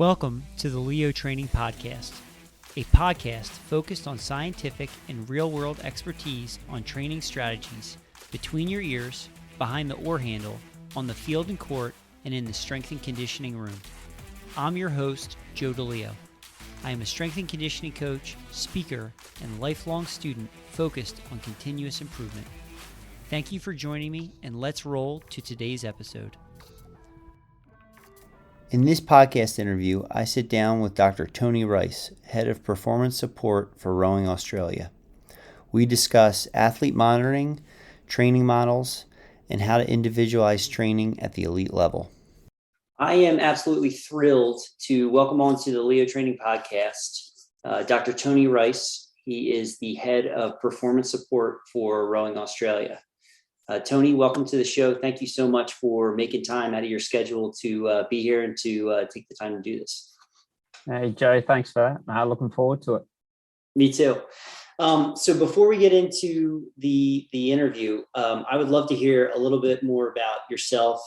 Welcome to the Leo Training Podcast, a podcast focused on scientific and real-world expertise on training strategies between your ears, behind the oar handle, on the field and court, and in the strength and conditioning room. I'm your host, Joe DeLeo. I am a strength and conditioning coach, speaker, and lifelong student focused on continuous improvement. Thank you for joining me, and let's roll to today's episode. In this podcast interview, I sit down with Dr. Tony Rice, Head of Performance Support for Rowing Australia. We discuss athlete monitoring, training models, and how to individualize training at the elite level. I am absolutely thrilled to welcome on to the Leo Training Podcast, Dr. Tony Rice. He is the Head of Performance Support for Rowing Australia. Tony, welcome to the show. Thank you so much for making time out of your schedule to be here and to take the time to do this. Hey, Joe, thanks for that. Looking forward to it. Me too. So before we get into the interview, I would love to hear a little bit more about yourself,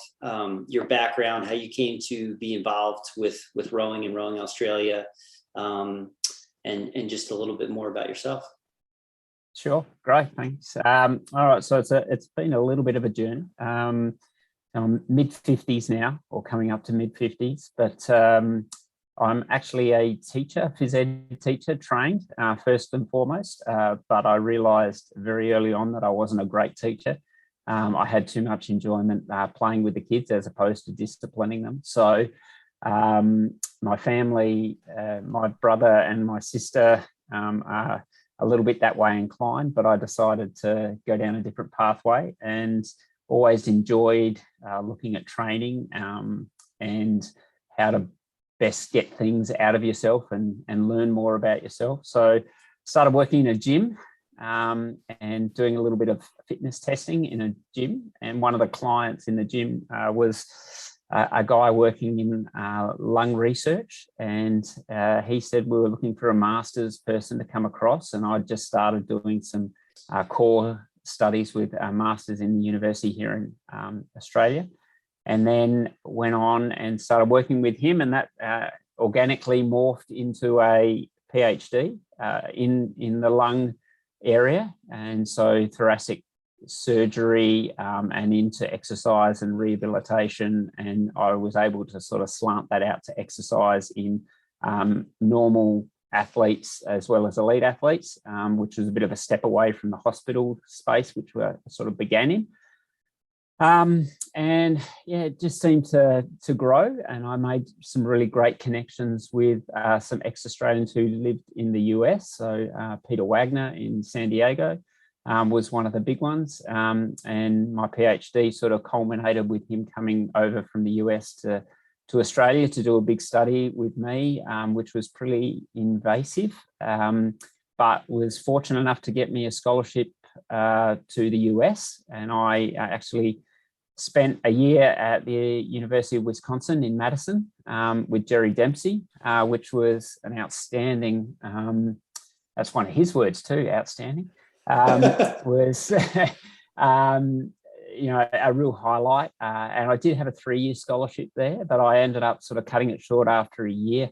your background, how you came to be involved with rowing and Rowing Australia, and just a little bit more about yourself. Sure, great, thanks. All right, so it's been a little bit of a journey. I'm mid-50s now, or coming up to mid-50s, but I'm actually a teacher, phys ed teacher, trained first and foremost, but I realised very early on that I wasn't a great teacher. I had too much enjoyment playing with the kids as opposed to disciplining them. So my family, my brother and my sister are a little bit that way inclined, but I decided to go down a different pathway and always enjoyed looking at training and how to best get things out of yourself and learn more about yourself. So started working in a gym and doing a little bit of fitness testing in a gym. And one of the clients in the gym was a guy working in lung research, and he said we were looking for a master's person to come across, and I just started doing some core studies with a master's in the university here in Australia, and then went on and started working with him, and that organically morphed into a PhD in the lung area, and so thoracic surgery and into exercise and rehabilitation, and I was able to sort of slant that out to exercise in normal athletes as well as elite athletes, which was a bit of a step away from the hospital space which we sort of began in. And yeah, it just seemed to grow, and I made some really great connections with some ex-Australians who lived in the US. So Peter Wagner in San Diego was one of the big ones, and my PhD sort of culminated with him coming over from the US to Australia to do a big study with me, which was pretty invasive, but was fortunate enough to get me a scholarship to the US, and I actually spent a year at the University of Wisconsin in Madison with Jerry Dempsey, which was an outstanding, that's one of his words too, outstanding. Was a real highlight, and I did have a 3-year scholarship there, but I ended up sort of cutting it short after a year,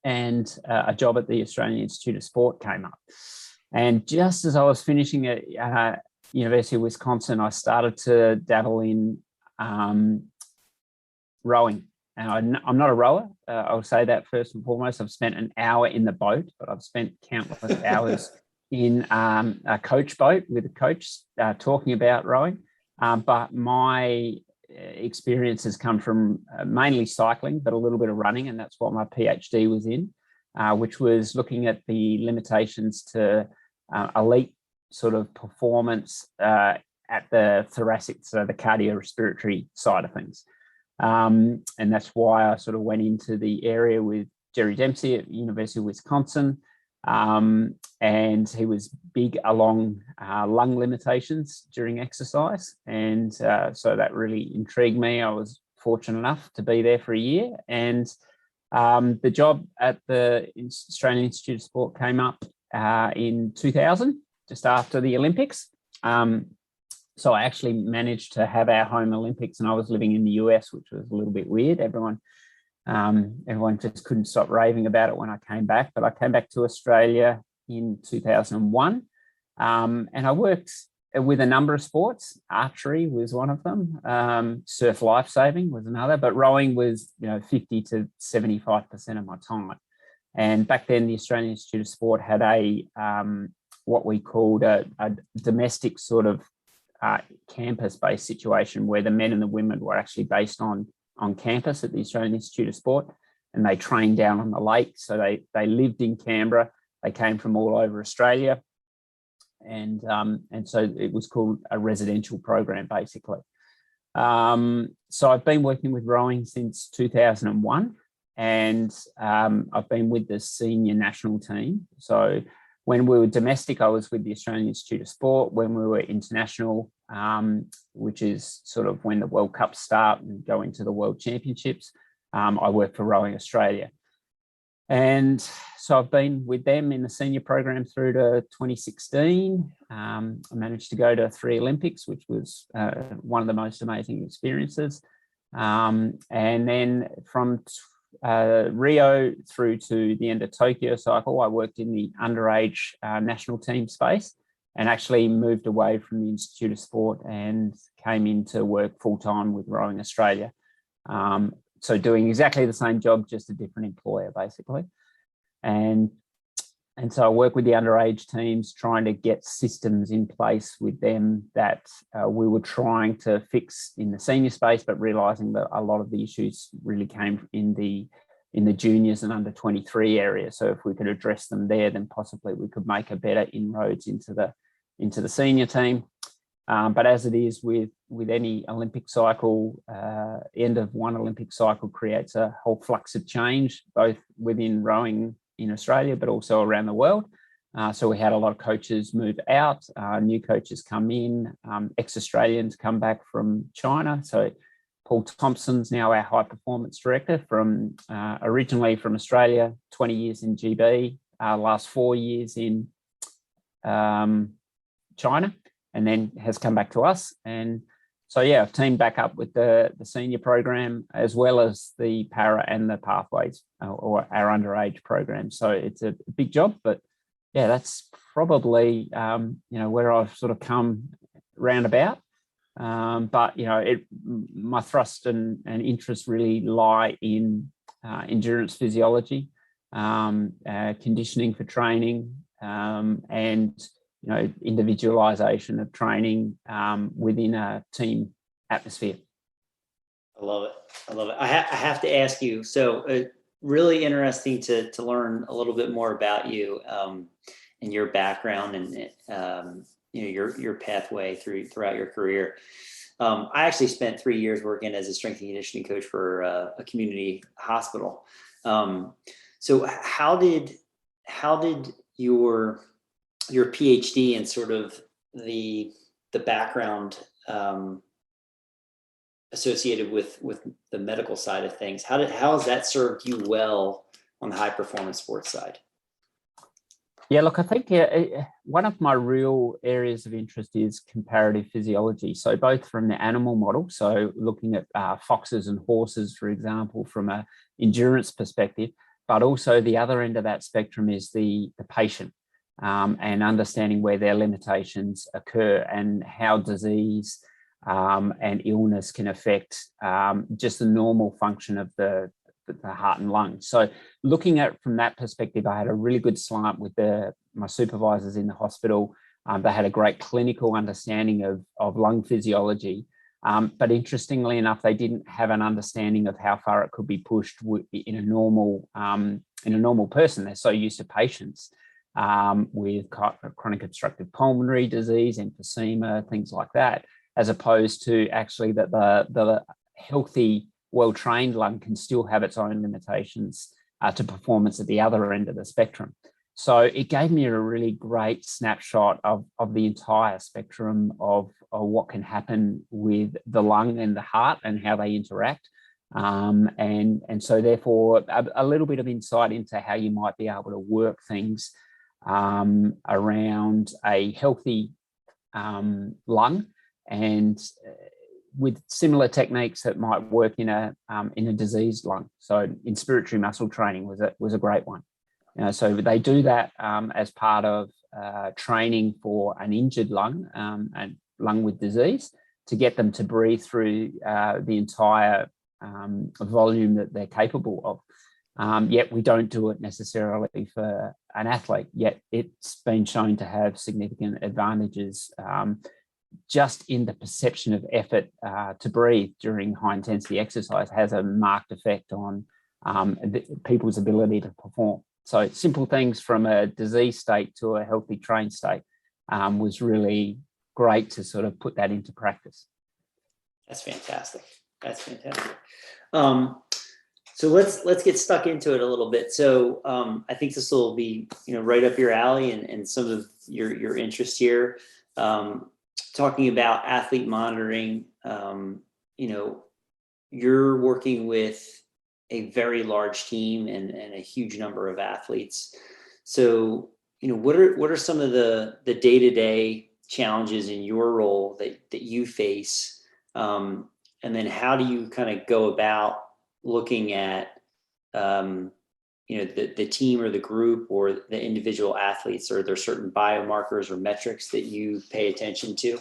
and a job at the Australian Institute of Sport came up, and just as I was finishing at University of Wisconsin, I started to dabble in rowing, and I'm not a rower. I'll say that first and foremost. I've spent an hour in the boat, but I've spent countless hours in a coach boat with a coach talking about rowing. But my experience has come from mainly cycling, but a little bit of running, and that's what my PhD was in, which was looking at the limitations to elite sort of performance at the thoracic, so the cardiorespiratory side of things. And that's why I sort of went into the area with Jerry Dempsey at the University of Wisconsin. And he was big along lung limitations during exercise. And so that really intrigued me. I was fortunate enough to be there for a year. And the job at the Australian Institute of Sport came up in 2000, just after the Olympics. So I actually managed to have our home Olympics, and I was living in the US, which was a little bit weird. Everyone Everyone just couldn't stop raving about it when I came back. But I came back to Australia in 2001, and I worked with a number of sports. Archery was one of them. Surf lifesaving was another, but rowing was 50 to 75% of my time. And back then, the Australian Institute of Sport had a what we called a domestic sort of campus-based situation where the men and the women were actually based on campus at the Australian Institute of Sport, and they trained down on the lake. So they lived in Canberra. They came from all over Australia, and so it was called a residential program, basically. So I've been working with rowing since 2001, and I've been with the senior national team. So when we were domestic, I was with the Australian Institute of Sport. When we were international, which is sort of when the World Cups start and go into the World Championships, I work for Rowing Australia. And so I've been with them in the senior program through to 2016. I managed to go to 3 Olympics, which was one of the most amazing experiences. And then from Rio through to the end of Tokyo cycle, I worked in the underage national team space and actually moved away from the Institute of Sport and came into work full-time with Rowing Australia. So doing exactly the same job, just a different employer, basically. And so I work with the underage teams, trying to get systems in place with them that we were trying to fix in the senior space, but realising that a lot of the issues really came in the juniors and under 23 area. So if we could address them there, then possibly we could make a better inroads into the senior team. But as it is with any Olympic cycle, end of one Olympic cycle creates a whole flux of change, both within rowing in Australia, but also around the world. So we had a lot of coaches move out, new coaches come in, ex-Australians come back from China. So Paul Thompson's now our high performance director from originally from Australia, 20 years in GB, last 4 years in China, and then has come back to us. And so, yeah, I've teamed back up with the senior program as well as the para and the pathways or our underage program. So it's a big job, but yeah, that's probably, where I've sort of come roundabout. But, my thrust and interest really lie in endurance physiology, conditioning for training, and individualization of training within a team atmosphere. I love it. I have to ask you, so really interesting to learn a little bit more about you and your background and your pathway throughout your career. I actually spent 3 years working as a strength and conditioning coach for a community hospital. So how did your PhD and sort of the background associated with the medical side of things, how has that served you well on the high performance sports side? Yeah, look, I think one of my real areas of interest is comparative physiology. So both from the animal model, so looking at foxes and horses, for example, from an endurance perspective, but also the other end of that spectrum is the patient. And understanding where their limitations occur and how disease and illness can affect just the normal function of the heart and lungs. So looking at it from that perspective, I had a really good slant with my supervisors in the hospital. They had a great clinical understanding of lung physiology. But interestingly enough, they didn't have an understanding of how far it could be pushed in a normal person. They're so used to patients with chronic obstructive pulmonary disease, emphysema, things like that, as opposed to actually that the healthy, well-trained lung can still have its own limitations to performance at the other end of the spectrum. So it gave me a really great snapshot of the entire spectrum of what can happen with the lung and the heart and how they interact. And so therefore a little bit of insight into how you might be able to work things around a healthy lung and with similar techniques that might work in a diseased lung. So inspiratory muscle training was a great one. So they do that as part of training for an injured lung and lung with disease to get them to breathe through the entire volume that they're capable of. Yet we don't do it necessarily for an athlete, yet it's been shown to have significant advantages just in the perception of effort to breathe during high intensity exercise has a marked effect on people's ability to perform. So simple things from a disease state to a healthy trained state was really great to sort of put that into practice. That's fantastic. That's fantastic. So let's get stuck into it a little bit. So I think this will be right up your alley and some of your interest here. Talking about athlete monitoring, you're working with a very large team and a huge number of athletes. So, what are some of the day-to-day challenges in your role that you face? And then how do you kind of go about looking at, the team or the group or the individual athletes? Are there certain biomarkers or metrics that you pay attention to?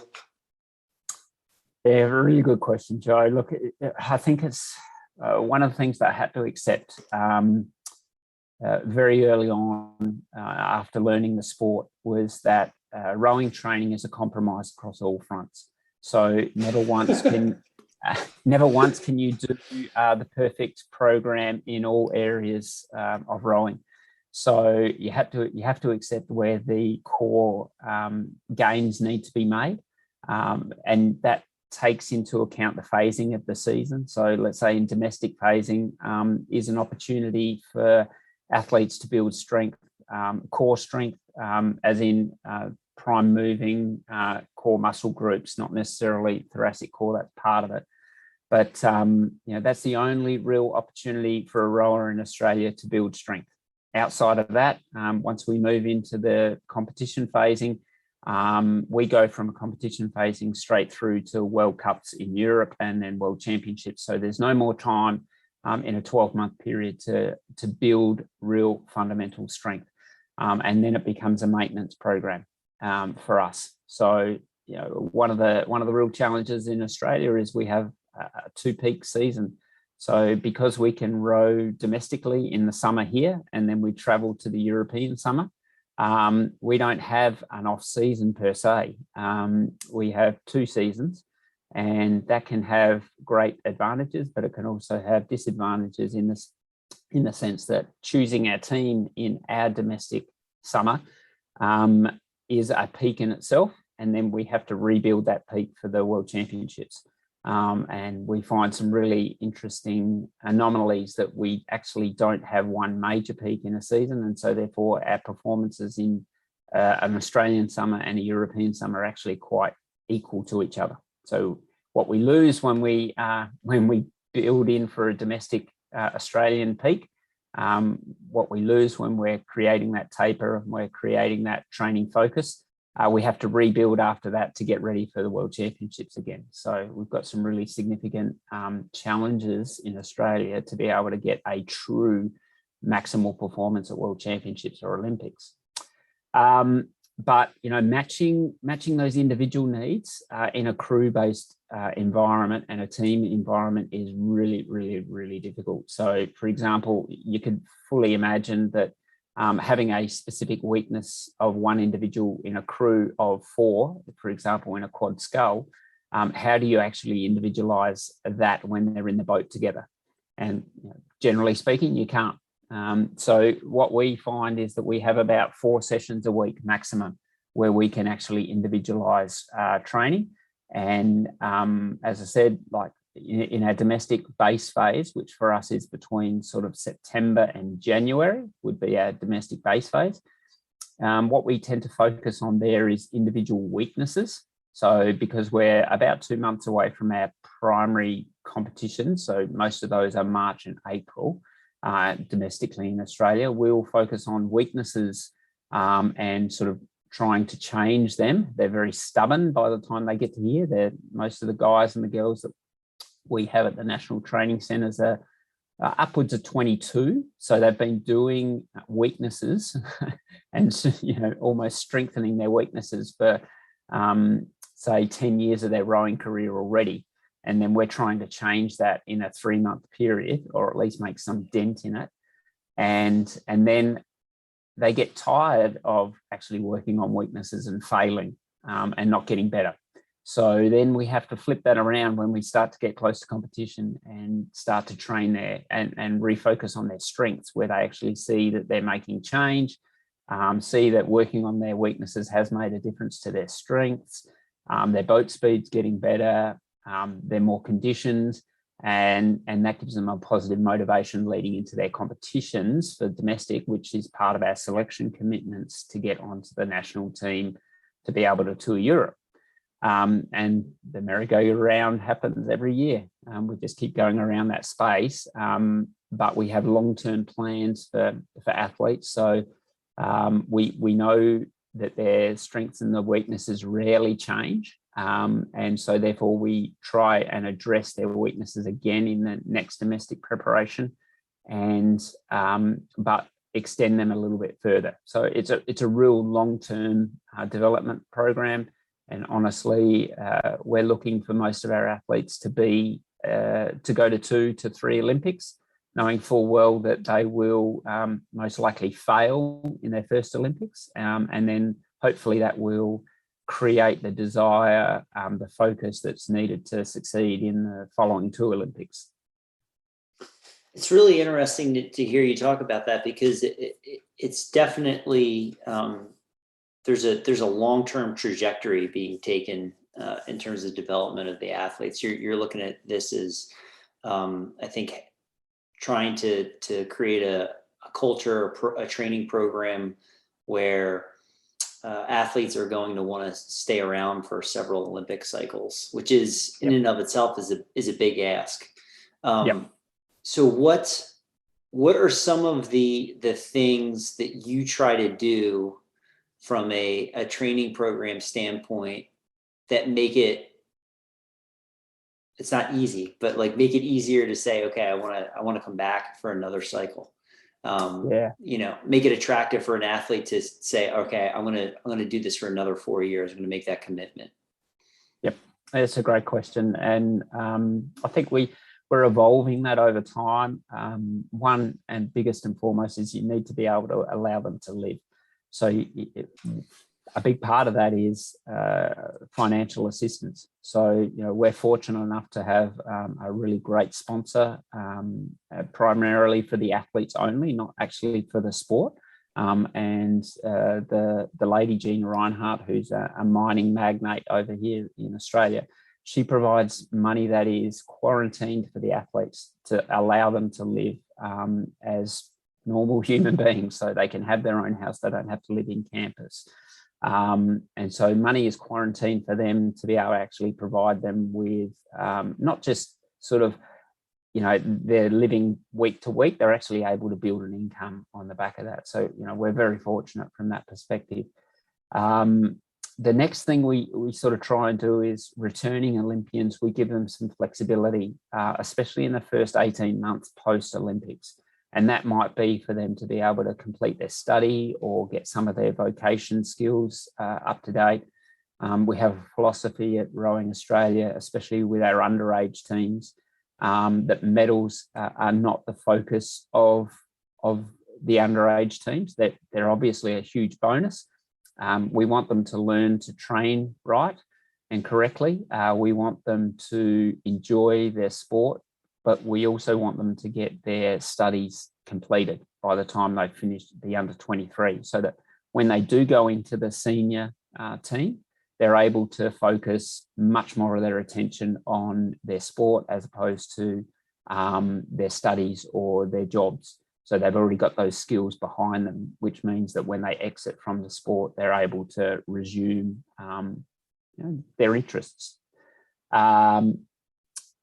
Yeah, really good question, Joe. Look, I think it's one of the things that I had to accept very early on after learning the sport was that rowing training is a compromise across all fronts. So never once can you do the perfect program in all areas of rowing. So you have to accept where the core gains need to be made, and that takes into account the phasing of the season. So let's say in domestic phasing is an opportunity for athletes to build strength, core strength, as in prime moving core muscle groups, not necessarily thoracic core, that's part of it. But that's the only real opportunity for a rower in Australia to build strength. Outside of that, once we move into the competition phasing, we go from a competition phasing straight through to World Cups in Europe and then World Championships. So there's no more time in a 12-month period to build real fundamental strength. And then it becomes a maintenance program for us. So one of the real challenges in Australia is we have a two-peak season. So because we can row domestically in the summer here and then we travel to the European summer, we don't have an off season per se. We have two seasons, and that can have great advantages, but it can also have disadvantages in the sense that choosing our team in our domestic summer is a peak in itself, and then we have to rebuild that peak for the World Championships. And we find some really interesting anomalies that we actually don't have one major peak in a season. And so therefore our performances in an Australian summer and a European summer are actually quite equal to each other. So what we lose when we build in for a domestic Australian peak, what we lose when we're creating that taper and we're creating that training focus, we have to rebuild after that to get ready for the World Championships again. So we've got some really significant challenges in Australia to be able to get a true maximal performance at World Championships or Olympics. But matching those individual needs in a crew-based environment and a team environment is really, really, really difficult. So, for example, you could fully imagine that having a specific weakness of one individual in a crew of 4, for example, in a quad scull, how do you actually individualize that when they're in the boat together? And generally speaking, you can't. So what we find is that we have about 4 sessions a week maximum where we can actually individualize training. And as I said, like in our domestic base phase, which for us is between sort of September and January, would be our domestic base phase. What we tend to focus on there is individual weaknesses. So because we're about 2 months away from our primary competition, so most of those are March and April, domestically in Australia, we'll focus on weaknesses and sort of trying to change them. They're very stubborn by the time they get to here. Most of the guys and the girls that we have at the National Training Centres are upwards of 22. So they've been doing weaknesses and, almost strengthening their weaknesses for, say, 10 years of their rowing career already. And then we're trying to change that in a 3-month period, or at least make some dent in it. And then they get tired of actually working on weaknesses and failing and not getting better. So then we have to flip that around when we start to get close to competition and start to train there and refocus on their strengths, where they actually see that they're making change, see that working on their weaknesses has made a difference to their strengths, their boat speed's getting better, they're more conditioned, and that gives them a positive motivation leading into their competitions for domestic, which is part of our selection commitments to get onto the national team to be able to tour Europe. And the merry-go-round happens every year. We just keep going around that space, but we have long-term plans for athletes. So we know that their strengths and their weaknesses rarely change. And so therefore we try and address their weaknesses again in the next domestic preparation, and but extend them a little bit further. So it's a real long-term development program. And honestly, we're looking for most of our athletes to go to 2 to 3 Olympics, knowing full well that they will most likely fail in their first Olympics. And then hopefully that will create the desire, the focus that's needed to succeed in the following 2 Olympics. It's really interesting to hear you talk about that, because it's definitely there's a long-term trajectory being taken in terms of development of the athletes. You're looking at this as I think trying to create a culture, a training program where athletes are going to want to stay around for several Olympic cycles, which is in and of itself is a big ask. So what are some of the things that you try to do from a training program standpoint that make it's not easy, but like make it easier to say, okay, I want to come back for another cycle. Make it attractive for an athlete to say, okay, I'm going to do this for another 4 years. I'm going to make that commitment. Yep. That's a great question. And I think we're evolving that over time. One and biggest and foremost is you need to be able to allow them to live. So a big part of that is financial assistance. So, we're fortunate enough to have a really great sponsor, primarily for the athletes only, not actually for the sport. And the lady, Jean Reinhardt, who's a mining magnate over here in Australia, she provides money that is quarantined for the athletes to allow them to live as normal human beings, so they can have their own house. They don't have to live in campus. And so money is quarantined for them to be able to actually provide them with not just sort of, they're living week to week, they're actually able to build an income on the back of that. So, we're very fortunate from that perspective. The next thing we sort of try and do is returning Olympians, we give them some flexibility, especially in the first 18 months post-Olympics. And that might be for them to be able to complete their study or get some of their vocation skills up to date. We have a philosophy at Rowing Australia, especially with our underage teams, that medals are not the focus of the underage teams. That they're obviously a huge bonus. We want them to learn to train right and correctly. We want them to enjoy their sport, but we also want them to get their studies completed by the time they finish the under 23, so that when they do go into the senior team, they're able to focus much more of their attention on their sport as opposed to their studies or their jobs. So they've already got those skills behind them, which means that when they exit from the sport, they're able to resume their interests.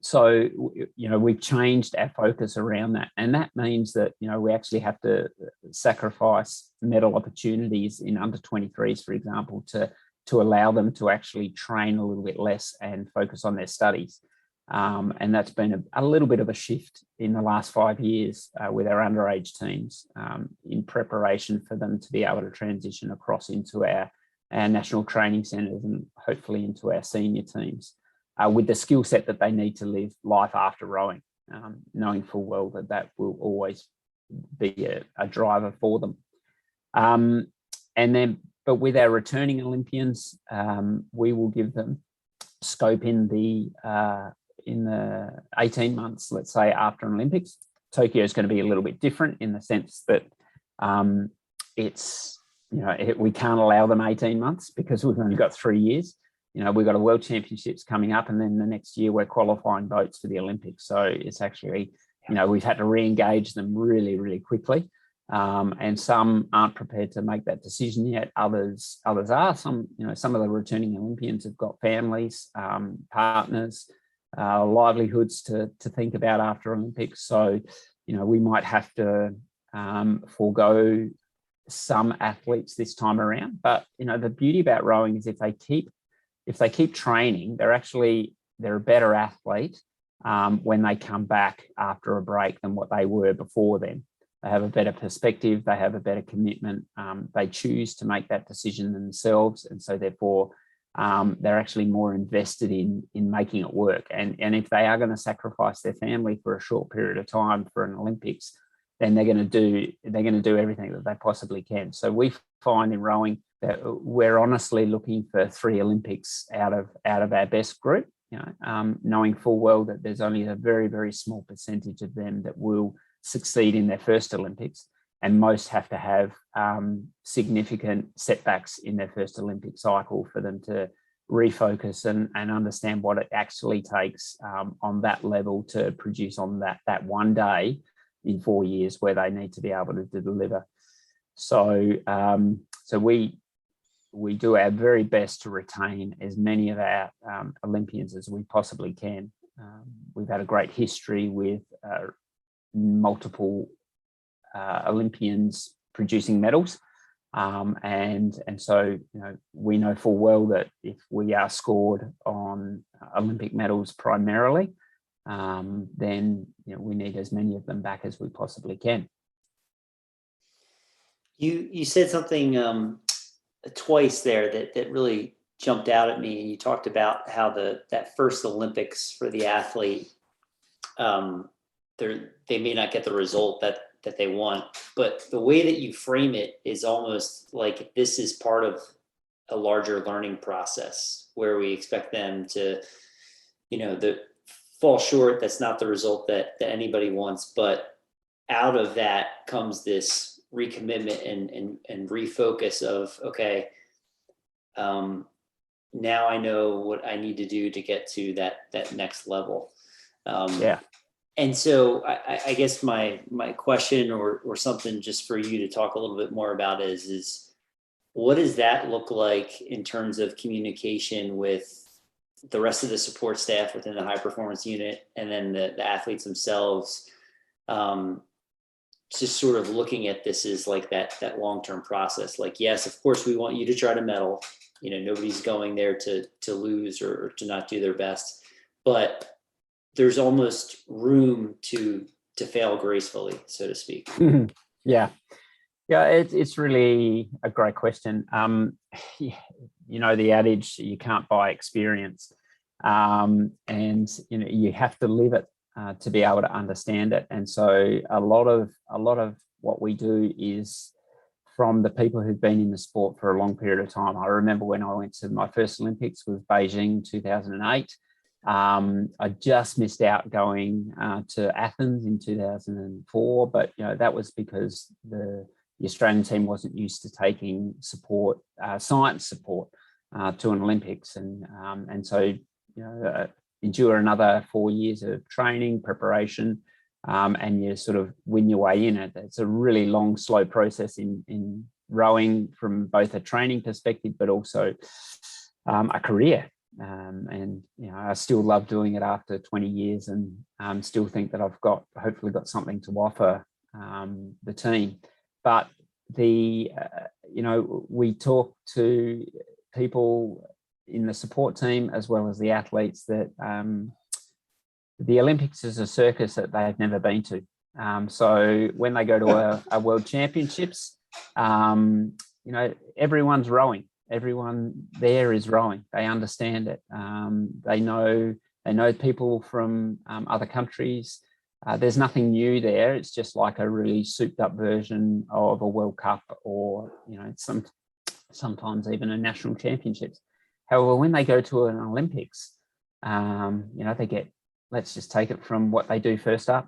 So So, we've changed our focus around that. And that means that, we actually have to sacrifice medal opportunities in under 23s, for example, to allow them to actually train a little bit less and focus on their studies. And that's been a little bit of a shift in the last 5 years with our underage teams in preparation for them to be able to transition across into our national training centres and hopefully into our senior teams with the skill set that they need to live life after rowing, knowing full well that will always be a driver for them. But with our returning Olympians, we will give them scope in the 18 months, let's say, after an Olympics. Tokyo is going to be a little bit different in the sense that we can't allow them 18 months because we've only got 3 years. We've got a World Championships coming up, and then the next year we're qualifying boats for the Olympics. So it's actually, we've had to re-engage them really, really quickly. And some aren't prepared to make that decision yet. Others are. Some of the returning Olympians have got families, partners, livelihoods to think about after Olympics. So, we might have to forego some athletes this time around. But, the beauty about rowing is if they keep training, they're a better athlete when they come back after a break than what they were before then. They have a better perspective, they have a better commitment, they choose to make that decision themselves, and so therefore they're actually more invested in making it work. And if they are going to sacrifice their family for a short period of time for an Olympics, then they're going to do everything that they possibly can. So we find in rowing that we're honestly looking for 3 Olympics out of our best group, knowing full well that there's only a very, very small percentage of them that will succeed in their first Olympics, and most have to have significant setbacks in their first Olympic cycle for them to refocus and understand what it actually takes on that level to produce on that one day in 4 years where they need to be able to deliver. So we do our very best to retain as many of our Olympians as we possibly can. We've had a great history with multiple Olympians producing medals, and so we know full well that if we are scored on Olympic medals primarily, then we need as many of them back as we possibly can. You said something twice there that really jumped out at me, and you talked about how that first Olympics for the athlete, they may not get the result that they want, but the way that you frame it is almost like this is part of a larger learning process where we expect them to, fall short. That's not the result that anybody wants, but out of that comes this recommitment and refocus of, okay, now I know what I need to do to get to that next level. And so I guess my question or something just for you to talk a little bit more about is what does that look like in terms of communication with the rest of the support staff within the high performance unit and then the athletes themselves, just sort of looking at this as like that long-term process. Like, yes, of course we want you to try to medal, nobody's going there to lose or to not do their best, but there's almost room to fail gracefully, so to speak. Yeah, it's really a great question. The adage, you can't buy experience, and you have to live it to be able to understand it. And so a lot of what we do is from the people who've been in the sport for a long period of time. I remember when I went to my first Olympics was Beijing 2008. I just missed out going to Athens in 2004, but that was because the Australian team wasn't used to taking support, science support, to an Olympics, and so endure another 4 years of training preparation, and you sort of win your way in it. It's a really long, slow process in rowing from both a training perspective, but also a career. And I still love doing it after 20 years, and still think that I've hopefully got something to offer the team. But we talk to people in the support team as well as the athletes that the Olympics is a circus that they've never been to. So when they go to a World Championships, everyone's rowing. Everyone there is rowing. They understand it. They know people from other countries. There's nothing new there. It's just like a really souped up version of a World Cup, or sometimes even a national championships. However, when they go to an Olympics, they get, let's just take it from what they do first up.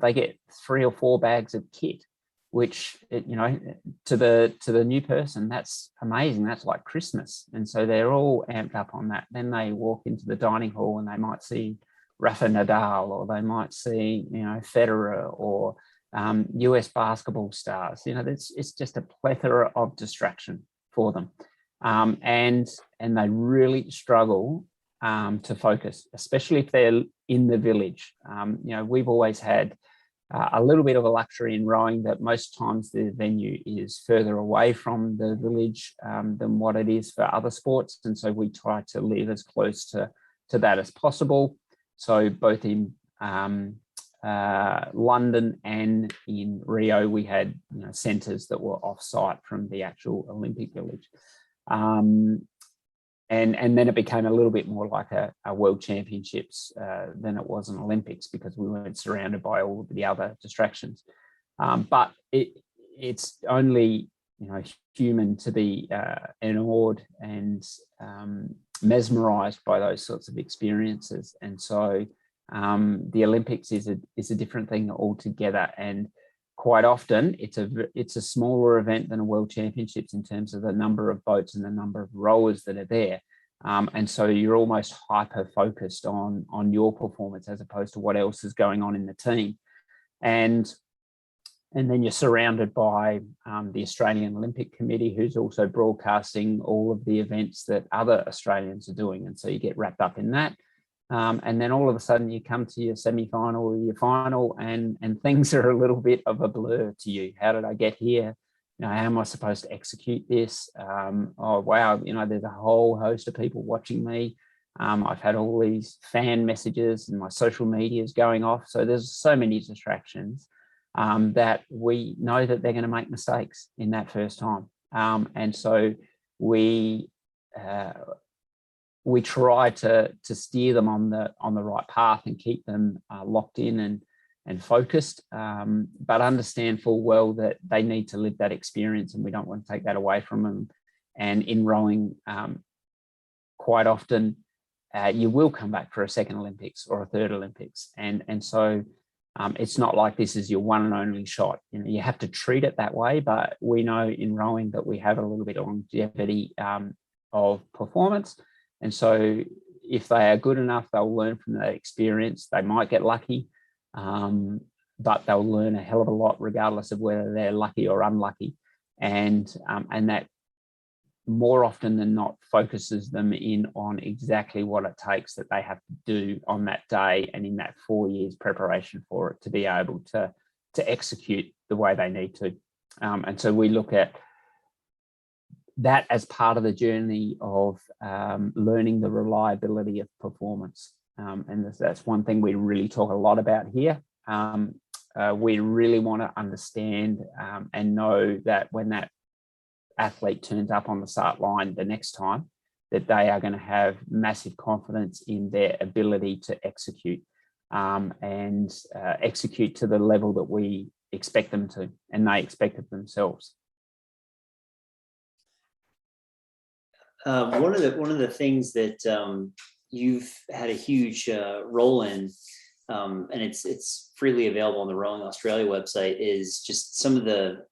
They get 3 or 4 bags of kit, which, to the new person, that's amazing. That's like Christmas. And so they're all amped up on that. Then they walk into the dining hall and they might see Rafa Nadal, or they might see, Federer, or US basketball stars. It's just a plethora of distraction for them. And they really struggle to focus, especially if they're in the village. We've always had a little bit of a luxury in rowing that most times the venue is further away from the village than what it is for other sports. And so we try to live as close to that as possible. So both in London and in Rio, we had centres that were off-site from the actual Olympic village. And then it became a little bit more like a World Championships than it was an Olympics, because we weren't surrounded by all of the other distractions. But it's only human to be awed and mesmerized by those sorts of experiences. And so the Olympics is a different thing altogether. And quite often it's a smaller event than a World Championships in terms of the number of boats and the number of rowers that are there. And so you're almost hyper focused on your performance as opposed to what else is going on in the team. And then you're surrounded by the Australian Olympic Committee, who's also broadcasting all of the events that other Australians are doing. And so you get wrapped up in that. And then all of a sudden you come to your semi-final or your final, and things are a little bit of a blur to you. How did I get here? How am I supposed to execute this? Oh, wow, there's a whole host of people watching me. I've had all these fan messages and my social media is going off. So there's so many distractions that we know that they're going to make mistakes in that first time. And so we try to steer them on the right path and keep them locked in and focused, but understand full well that they need to live that experience, and we don't want to take that away from them. And in rowing, quite often you will come back for a second Olympics or a third Olympics, and so it's not like this is your one and only shot. You have to treat it that way, but we know in rowing that we have a little bit of longevity of performance. And so if they are good enough, they'll learn from that experience. They might get lucky, but they'll learn a hell of a lot regardless of whether they're lucky or unlucky. And that more often than not focuses them in on exactly what it takes that they have to do on that day and in that 4 years preparation for it to be able to execute the way they need to. And so we look at that as part of the journey of learning the reliability of performance. And that's one thing we really talk a lot about here. We really want to understand and know that when that athlete turns up on the start line the next time, that they are going to have massive confidence in their ability to execute and execute to the level that we expect them to, and they expect it themselves. One of the things that you've had a huge role in, and it's freely available on the Rowing Australia website, is just some of the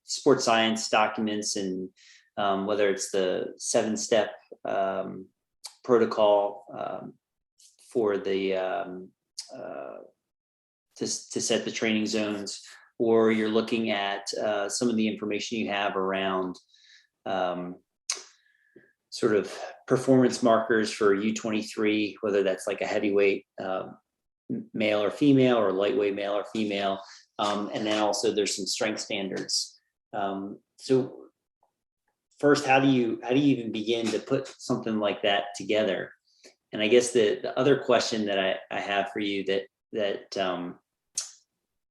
sports science documents, and whether it's the 7-step protocol for the to set the training zones, or you're looking at some of the information you have around sort of performance markers for U23, whether that's like a heavyweight male or female, or lightweight male or female. And then also there's some strength standards. So first, how do you even begin to put something like that together? And I guess the other question that I have for you that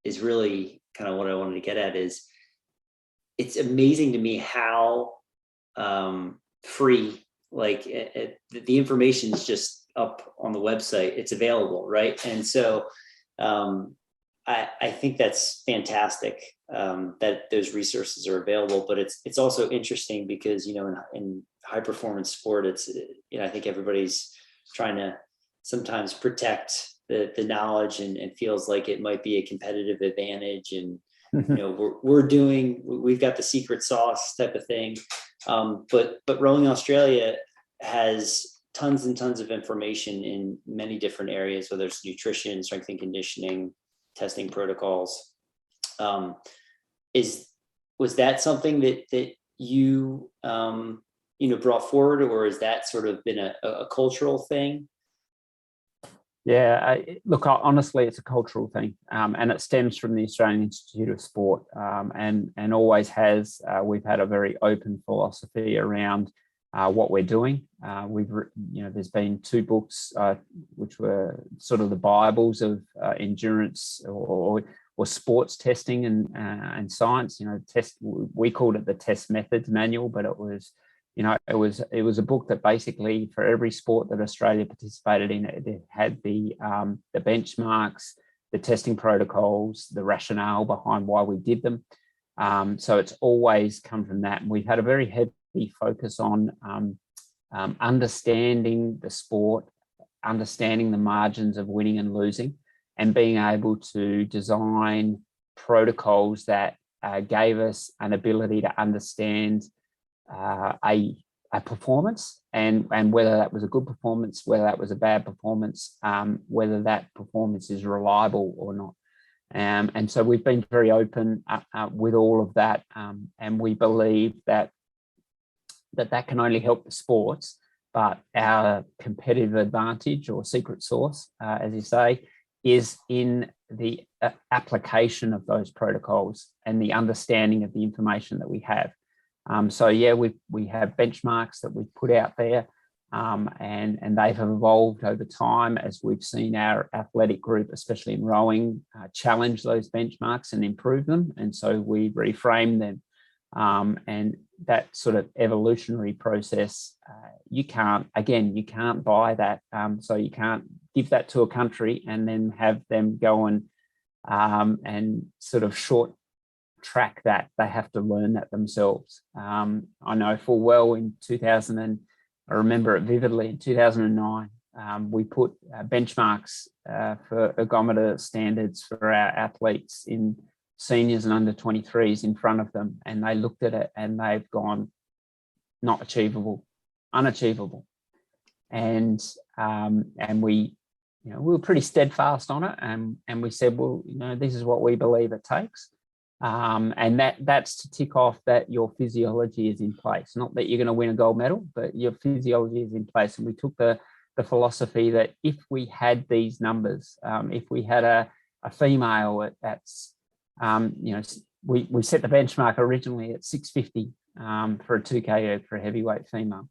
is really kind of what I wanted to get at is, it's amazing to me how free, like the information is just up on the website. It's available, right? And so I think that's fantastic that those resources are available. But it's also interesting because, you know, in high performance sport, it's, you know, I think everybody's trying to sometimes protect the knowledge and feels like it might be a competitive advantage. And you know, we've got the secret sauce type of thing. But Rowing Australia has tons and tons of information in many different areas, whether it's nutrition, strength and conditioning, testing protocols. Was that something that you you know, brought forward, or has that sort of been a cultural thing? Yeah, look, honestly, it's a cultural thing, and it stems from the Australian Institute of Sport, and always has. We've had a very open philosophy around what we're doing. You know, there's been 2 books which were sort of the Bibles of endurance or sports testing and science. You know, we called it the Test Methods Manual, but it was, you know, it was a book that basically for every sport that Australia participated in, it had the benchmarks, the testing protocols, the rationale behind why we did them. So it's always come from that. And we've had a very heavy focus on understanding the sport, understanding the margins of winning and losing, and being able to design protocols that gave us an ability to understand a performance, and whether that was a good performance, whether that was a bad performance, whether that performance is reliable or not. And so we've been very open with all of that, and we believe that can only help the sports, but our competitive advantage or secret sauce, as you say, is in the application of those protocols and the understanding of the information that we have. So yeah, we have benchmarks that we've put out there, and they've evolved over time as we've seen our athletic group, especially in rowing, challenge those benchmarks and improve them. And so we reframe them, and that sort of evolutionary process, you can't buy that. So you can't give that to a country and then have them go and sort of short track that. They have to learn that themselves. I know full well in 2000, and I remember it vividly, in 2009, we put benchmarks for ergometer standards for our athletes in seniors and under 23s in front of them, and they looked at it and they've gone, not achievable, unachievable. And we, you know, we were pretty steadfast on it, and we said, well, you know, this is what we believe it takes. And that's to tick off that your physiology is in place, not that you're going to win a gold medal, but your physiology is in place. And we took the philosophy that if we had these numbers, if we had a female that's you know, we set the benchmark originally at 650 for a 2K for a heavyweight female.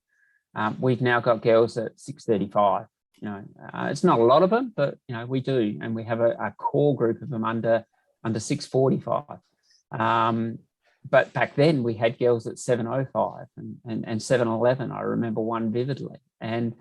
We've now got girls at 635. You know, it's not a lot of them, but you know, we do, and we have a core group of them under 645. But back then we had girls at 705 and 711. I remember one vividly, and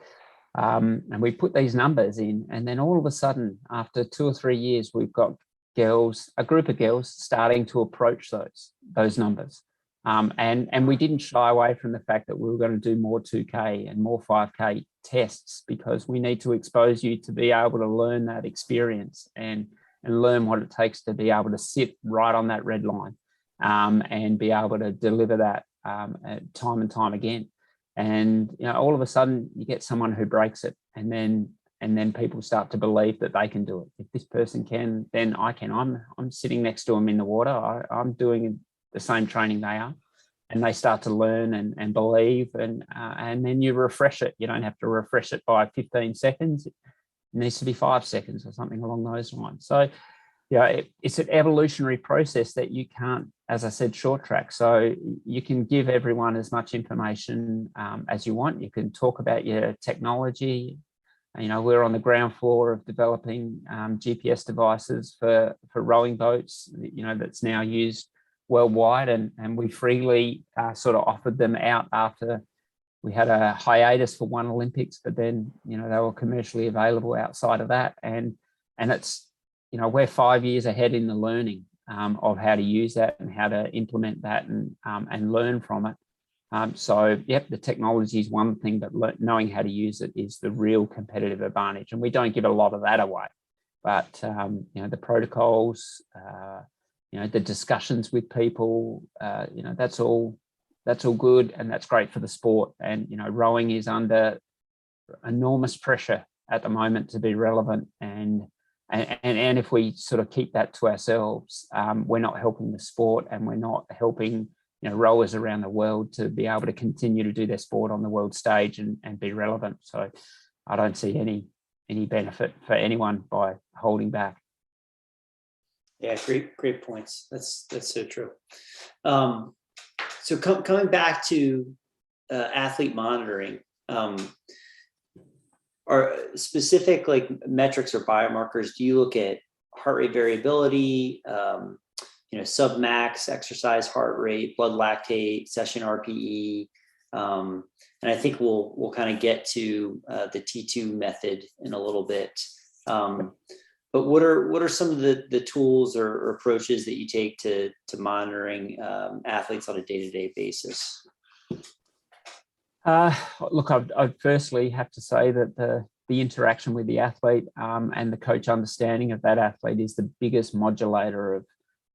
we put these numbers in, and then all of a sudden, after 2 or 3 years, we've got a group of girls starting to approach those numbers. And we didn't shy away from the fact that we were going to do more 2K and more 5K tests, because we need to expose you to be able to learn that experience and learn what it takes to be able to sit right on that red line, and be able to deliver that time and time again. And you know, all of a sudden you get someone who breaks it, and then people start to believe that they can do it. If this person can, then I can. I'm sitting next to them in the water. I'm doing the same training they are. and they start to learn and believe, and then you refresh it. You don't have to refresh it by 15 seconds. It needs to be 5 seconds or something along those lines. So, yeah, it's an evolutionary process that you can't, as I said, short track. So you can give everyone as much information as you want. You can talk about your technology. You know, we're on the ground floor of developing GPS devices for rowing boats, you know, that's now used worldwide, and we freely sort of offered them out after we had a hiatus for one Olympics, but then, you know, they were commercially available outside of that. And it's, you know, we're 5 years ahead in the learning of how to use that and how to implement that and learn from it. So, yep, the technology is one thing, but knowing how to use it is the real competitive advantage. And we don't give a lot of that away. But, you know, the protocols, you know, the discussions with people, you know, that's all good, and that's great for the sport. And, you know, rowing is under enormous pressure at the moment to be relevant. And if we sort of keep that to ourselves, we're not helping the sport, and we're not helping, you know, rowers around the world to be able to continue to do their sport on the world stage and be relevant. So I don't see any benefit for anyone by holding back. Yeah, great points. That's so true. So coming back to athlete monitoring, are specific like metrics or biomarkers? Do you look at heart rate variability, you know, submax exercise heart rate, blood lactate, session RPE? And I think we'll kind of get to the T2 method in a little bit. But what are some of the tools or approaches that you take to monitoring athletes on a day-to-day basis? Look, I'd firstly have to say that the interaction with the athlete and the coach understanding of that athlete is the biggest modulator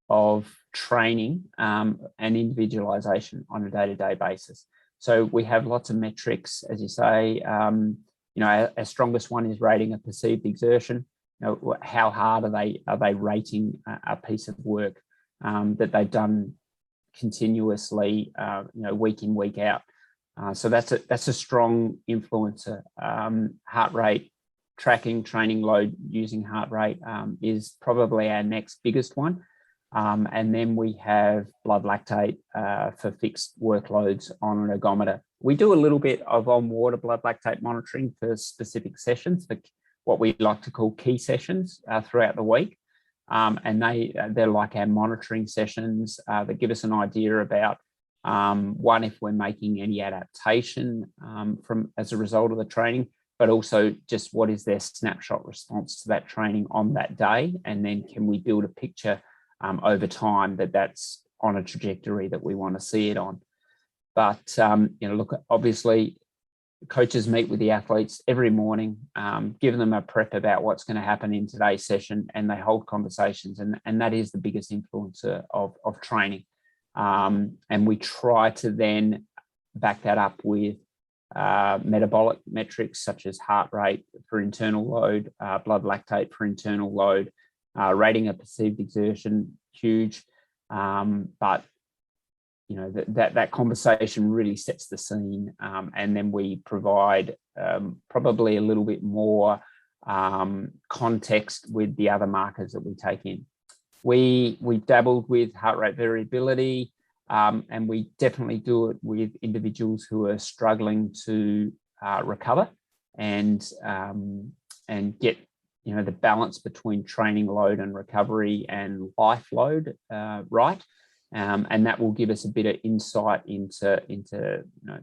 of training and individualization on a day-to-day basis. So we have lots of metrics, as you say. You know, our strongest one is rating a perceived exertion. You know, how hard are they rating a piece of work that they've done continuously, you know, week in, week out. So that's a strong influencer. Heart rate tracking, training load using heart rate is probably our next biggest one. And then we have blood lactate for fixed workloads on an ergometer. We do a little bit of on-water blood lactate monitoring for specific sessions, for what we like to call key sessions throughout the week. And they're like our monitoring sessions that give us an idea about, one, if we're making any adaptation as a result of the training, but also just what is their snapshot response to that training on that day. And then can we build a picture over time that's on a trajectory that we want to see it on. But, you know, look, obviously coaches meet with the athletes every morning, give them a prep about what's going to happen in today's session, and they hold conversations. And that is the biggest influencer of training. And we try to then back that up with metabolic metrics such as heart rate for internal load, blood lactate for internal load, rating a perceived exertion, huge. But you know, that conversation really sets the scene, and then we provide probably a little bit more context with the other markers that we take in. We dabbled with heart rate variability, and we definitely do it with individuals who are struggling to recover and get, you know, the balance between training load and recovery and life load right. And that will give us a bit of insight into you know,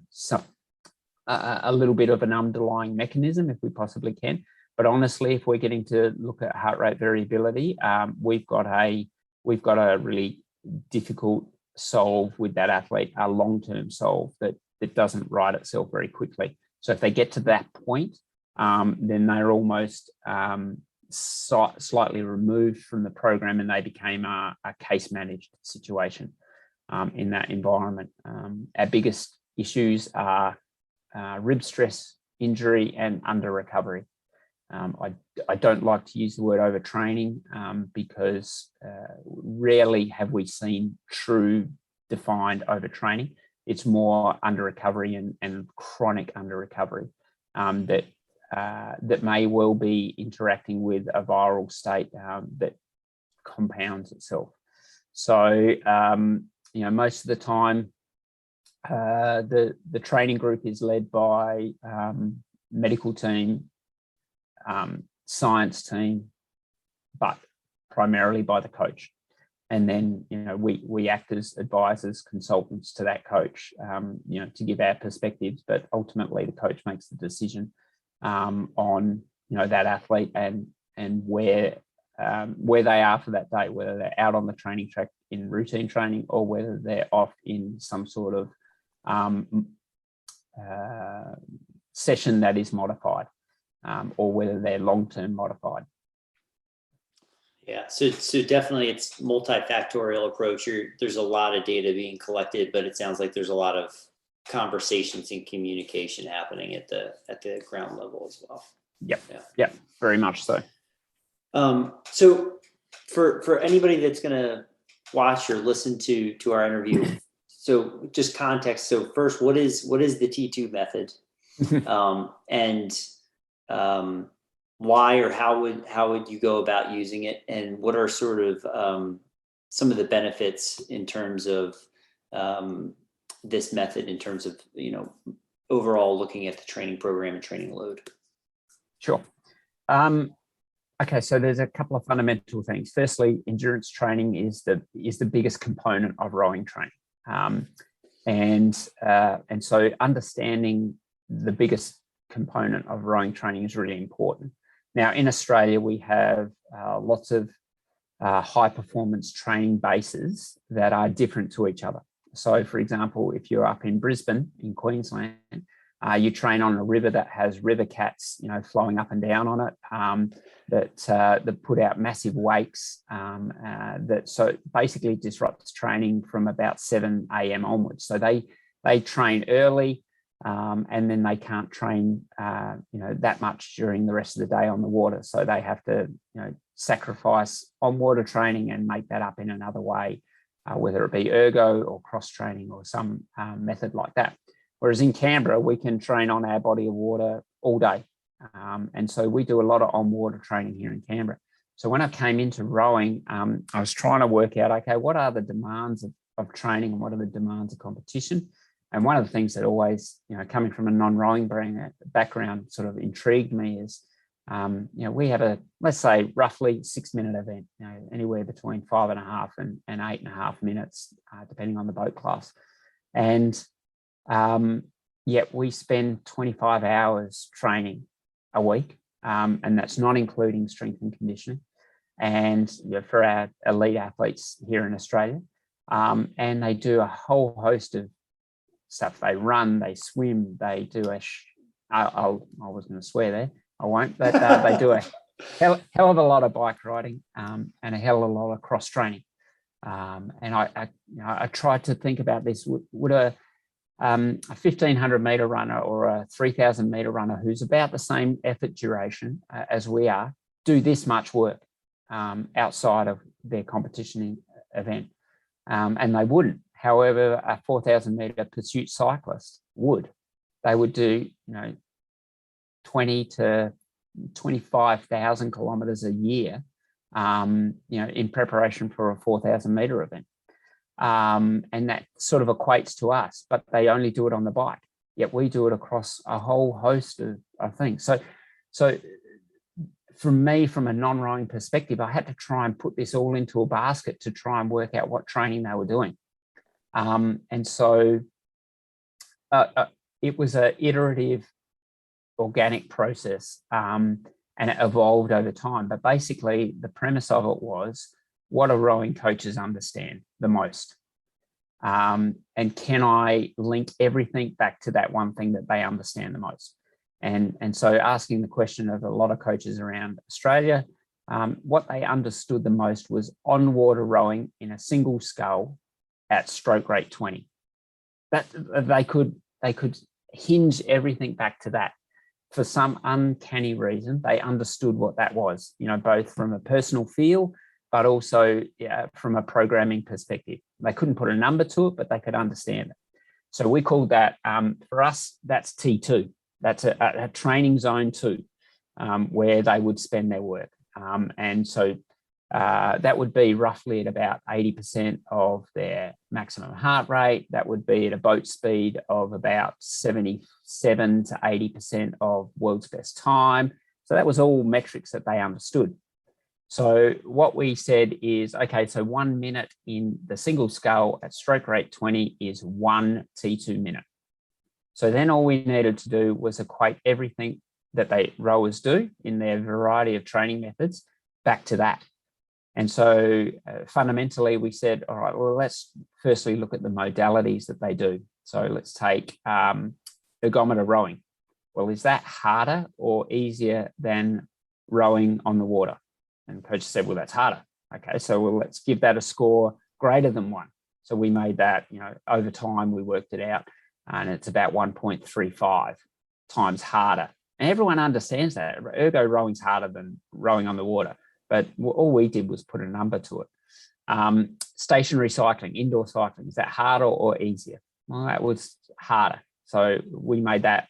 a little bit of an underlying mechanism if we possibly can. But honestly, if we're getting to look at heart rate variability, we've got a really difficult solve with that athlete, a long-term solve that doesn't right itself very quickly. So if they get to that point, then they're almost slightly removed from the program, and they became a case managed situation in that environment. Our biggest issues are rib stress, injury, and under recovery. I don't like to use the word overtraining because rarely have we seen true defined overtraining. It's more under recovery and chronic under recovery that may well be interacting with a viral state that compounds itself. So, most of the time, the training group is led by medical team, science team, but primarily by the coach. And then, we act as advisors, consultants to that coach, to give our perspectives, but ultimately the coach makes the decision on, that athlete and where they are for that day, whether they're out on the training track in routine training or whether they're off in some sort of session that is modified, or whether they're long-term modified. Yeah, so definitely it's multifactorial approach. There's a lot of data being collected, but it sounds like there's a lot of conversations and communication happening at the ground level as well. Yep, very much so. So for anybody that's going to watch or listen to our interview, so just context. So first, what is the T2 method, and why or how would you go about using it, and what are sort of some of the benefits in terms of this method in terms of overall looking at the training program and training load? Sure. Okay, so there's a couple of fundamental things. Firstly, endurance training is the biggest component of rowing training, and so understanding the biggest component of rowing training is really important. Now, in Australia, we have lots of high performance training bases that are different to each other. So, for example, if you're up in Brisbane, in Queensland, you train on a river that has river cats, flowing up and down on it, that put out massive wakes, that so basically disrupts training from about 7 a.m. onwards. So they train early, and then they can't train, that much during the rest of the day on the water. So they have to, sacrifice on water training and make that up in another way, whether it be ergo or cross training or some method like that. Whereas in Canberra, we can train on our body of water all day. And so we do a lot of on-water training here in Canberra. So when I came into rowing, I was trying to work out, okay, what are the demands of training and what are the demands of competition? And one of the things that always, coming from a non-rowing background sort of intrigued me is, we have a, let's say, roughly 6-minute event, anywhere between 5.5 and 8.5 minutes, depending on the boat class. And yet we spend 25 hours training a week, and that's not including strength and conditioning. And for our elite athletes here in Australia, and they do a whole host of stuff. They run, they swim, they do I was going to swear there, I won't, but they do a hell of a lot of bike riding, and a hell of a lot of cross training. And I tried to think about this. Would a 1,500 meter runner or a 3,000 meter runner who's about the same effort duration as we are do this much work outside of their competition event? And they wouldn't. However, a 4,000 meter pursuit cyclist would. They would do 20 to 25,000 kilometers a year, in preparation for a 4,000 meter event. And that sort of equates to us, but they only do it on the bike. Yet we do it across a whole host of things. So from me, from a non-rowing perspective, I had to try and put this all into a basket to try and work out what training they were doing. And so it was an iterative, organic process, and it evolved over time. But basically, the premise of it was, what do rowing coaches understand the most? And can I link everything back to that one thing that they understand the most? And so asking the question of a lot of coaches around Australia, what they understood the most was on-water rowing in a single scull at stroke rate 20. That they could hinge everything back to that. For some uncanny reason, they understood what that was, both from a personal feel, but also from a programming perspective. They couldn't put a number to it, but they could understand it. So we called that, for us, that's T2. That's a training zone 2, where they would spend their work. And so that would be roughly at about 80% of their maximum heart rate. That would be at a boat speed of about 77 to 80% of world's best time. So that was all metrics that they understood. So what we said is, okay, so 1 minute in the single scull at stroke rate 20 is 1 T2 minute. So then all we needed to do was equate everything that rowers do in their variety of training methods back to that. And so fundamentally we said, all right, well, let's firstly look at the modalities that they do. So let's take ergometer rowing. Well, is that harder or easier than rowing on the water? And coach said, well, that's harder. Okay, so let's give that a score greater than 1. So we made that, over time we worked it out, and it's about 1.35 times harder. And everyone understands that. Ergo rowing's harder than rowing on the water. But all we did was put a number to it. Stationary cycling, indoor cycling, is that harder or easier? Well, that was harder. So we made that